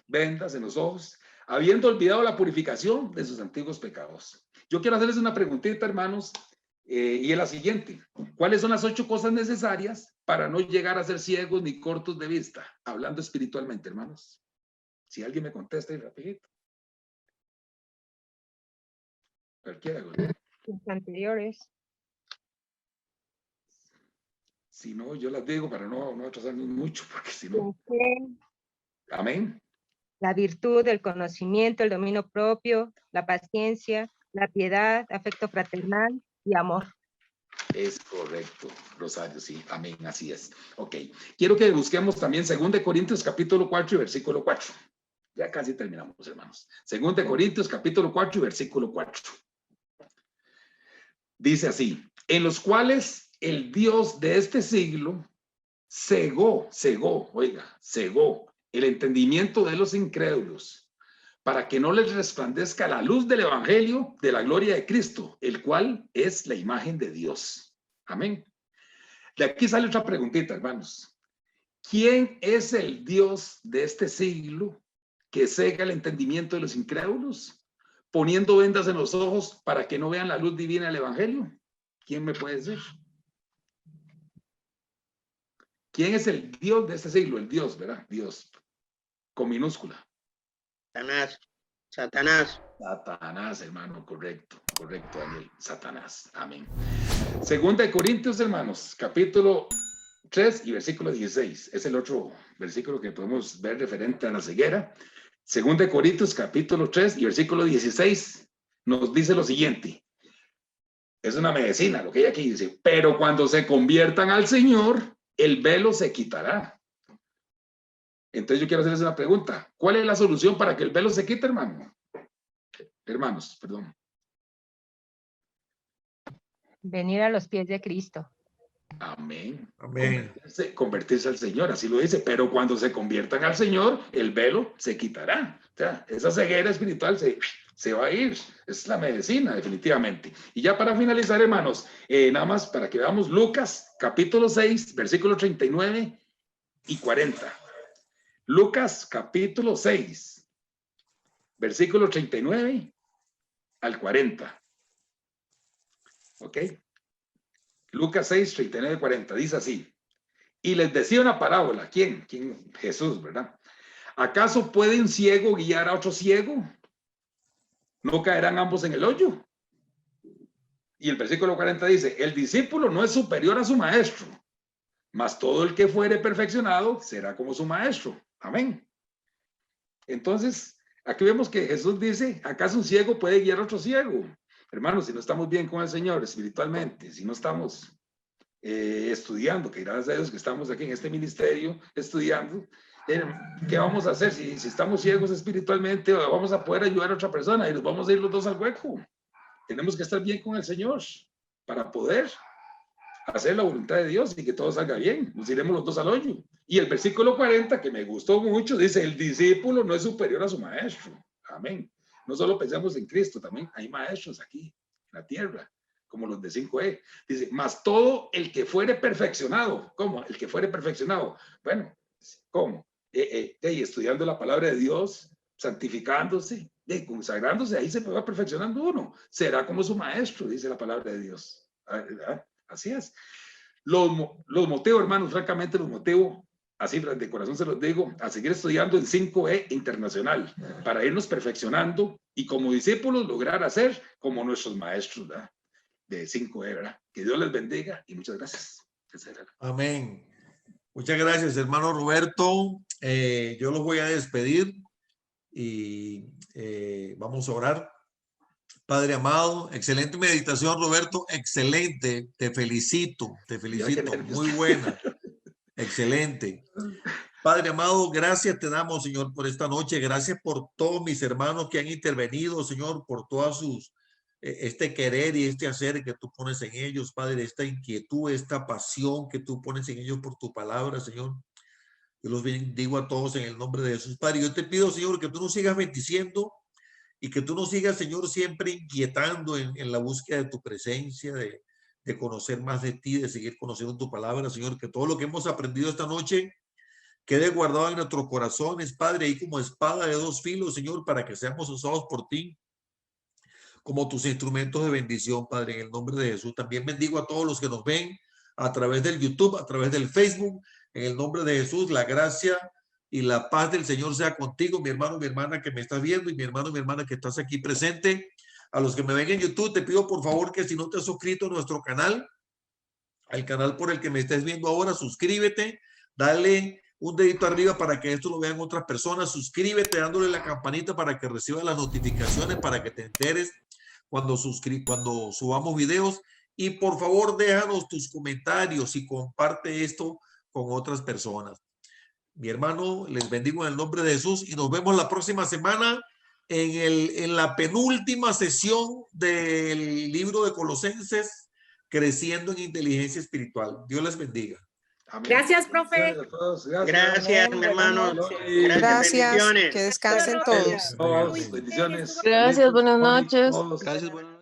vendas en los ojos, habiendo olvidado la purificación de sus antiguos pecados. Yo quiero hacerles una preguntita, hermanos, y es la siguiente. ¿Cuáles son las 8 cosas necesarias para no llegar a ser ciegos ni cortos de vista? Hablando espiritualmente, hermanos. Si alguien me contesta y rapidito. Cualquiera. Los anteriores. Si no, yo las digo para no atrasarnos mucho, porque si no. Amén. La virtud, el conocimiento, el dominio propio, la paciencia, la piedad, afecto fraternal y amor. Es correcto, Rosario, sí, amén, así es. Ok, quiero que busquemos también 2 Corintios capítulo 4 y versículo 4. Ya casi terminamos, hermanos. 2 Corintios capítulo 4 y versículo 4. Dice así, en los cuales el Dios de este siglo cegó el entendimiento de los incrédulos, para que no les resplandezca la luz del evangelio de la gloria de Cristo, el cual es la imagen de Dios. Amén. De aquí sale otra preguntita, hermanos. ¿Quién es el Dios de este siglo que cega el entendimiento de los incrédulos, poniendo vendas en los ojos para que no vean la luz divina del evangelio? ¿Quién me puede decir? ¿Quién es el Dios de este siglo? El Dios, ¿verdad? Dios, con minúscula. Satanás, Hermano, correcto, Daniel, Satanás, amén. 2 Corintios, hermanos, capítulo 3 y versículo 16, es el otro versículo que podemos ver referente a la ceguera. 2 Corintios, capítulo 3 y versículo 16, nos dice lo siguiente, es una medicina, lo que ella aquí dice, pero cuando se conviertan al Señor, el velo se quitará. Entonces yo quiero hacerles una pregunta. ¿Cuál es la solución para que el velo se quite, hermano? Hermanos, perdón. Venir a los pies de Cristo. Amén. Amén. Convertirse al Señor, así lo dice. Pero cuando se conviertan al Señor, el velo se quitará. O sea, esa ceguera espiritual se va a ir. Es la medicina, definitivamente. Y ya para finalizar, hermanos, nada más para que veamos Lucas, capítulo 6, versículo 39 y 40. Lucas capítulo 6, versículo 39 al 40. ¿Ok? Lucas 6, 39 y 40. Dice así. Y les decía una parábola. ¿Quién? Jesús, ¿verdad? ¿Acaso puede un ciego guiar a otro ciego? ¿No caerán ambos en el hoyo? Y el versículo 40 dice, el discípulo no es superior a su maestro, mas todo el que fuere perfeccionado será como su maestro. Amén. Entonces, aquí vemos que Jesús dice, ¿acaso un ciego puede guiar a otro ciego? Hermanos, si no estamos bien con el Señor espiritualmente, si no estamos estudiando, que gracias a Dios que estamos aquí en este ministerio estudiando, ¿qué vamos a hacer? Si estamos ciegos espiritualmente, vamos a poder ayudar a otra persona y nos vamos a ir los dos al hueco. Tenemos que estar bien con el Señor para poder hacer la voluntad de Dios y que todo salga bien. Nos iremos los dos al hoyo. Y el versículo 40, que me gustó mucho, dice, el discípulo no es superior a su maestro. Amén. No solo pensamos en Cristo, también hay maestros aquí en la tierra, como los de 5E. Dice, mas todo el que fuere perfeccionado. ¿Cómo? El que fuere perfeccionado. Bueno, ¿cómo? Estudiando la palabra de Dios, santificándose, consagrándose, ahí se va perfeccionando uno. Será como su maestro, dice la palabra de Dios. ¿Verdad? Así es. Los motivos, hermanos, francamente los motivos, así de corazón se los digo, a seguir estudiando en 5E internacional, para irnos perfeccionando y como discípulos lograr hacer como nuestros maestros, ¿verdad? De 5E, ¿verdad? Que Dios les bendiga y muchas gracias. Amén. Muchas gracias, hermano Roberto. Yo los voy a despedir. y vamos a orar. Padre amado, excelente meditación, Roberto, excelente, te felicito, muy buena, excelente. Padre amado, gracias te damos, Señor, por esta noche, gracias por todos mis hermanos que han intervenido, Señor, por todas sus, este querer y este hacer que tú pones en ellos, Padre, esta inquietud, esta pasión que tú pones en ellos por tu palabra, Señor. Yo los bendigo a todos en el nombre de Jesús, Padre. Yo te pido, Señor, que tú nos sigas bendiciendo y que tú nos sigas, Señor, siempre inquietando en la búsqueda de tu presencia, de conocer más de ti, de seguir conociendo tu palabra, Señor, que todo lo que hemos aprendido esta noche quede guardado en nuestros corazones, Padre, ahí como espada de dos filos, Señor, para que seamos usados por ti como tus instrumentos de bendición, Padre, en el nombre de Jesús. También bendigo a todos los que nos ven a través del YouTube, a través del Facebook, en el nombre de Jesús, la gracia y la paz del Señor sea contigo, mi hermano, mi hermana que me estás viendo y mi hermano, mi hermana que estás aquí presente. A los que me ven en YouTube, te pido por favor que si no te has suscrito a nuestro canal, al canal por el que me estés viendo ahora, suscríbete, dale un dedito arriba para que esto lo vean otras personas, suscríbete dándole la campanita para que recibas las notificaciones, para que te enteres cuando subamos videos, y por favor déjanos tus comentarios y comparte esto con otras personas. Mi hermano, les bendigo en el nombre de Jesús y nos vemos la próxima semana en la penúltima sesión del libro de Colosenses, Creciendo en Inteligencia Espiritual. Dios les bendiga. Amén. Gracias, profe. Gracias, mi hermano. Gracias, bendiciones. que descansen todos. Bendiciones. Gracias, buenas noches. Todos. Gracias, buenas noches.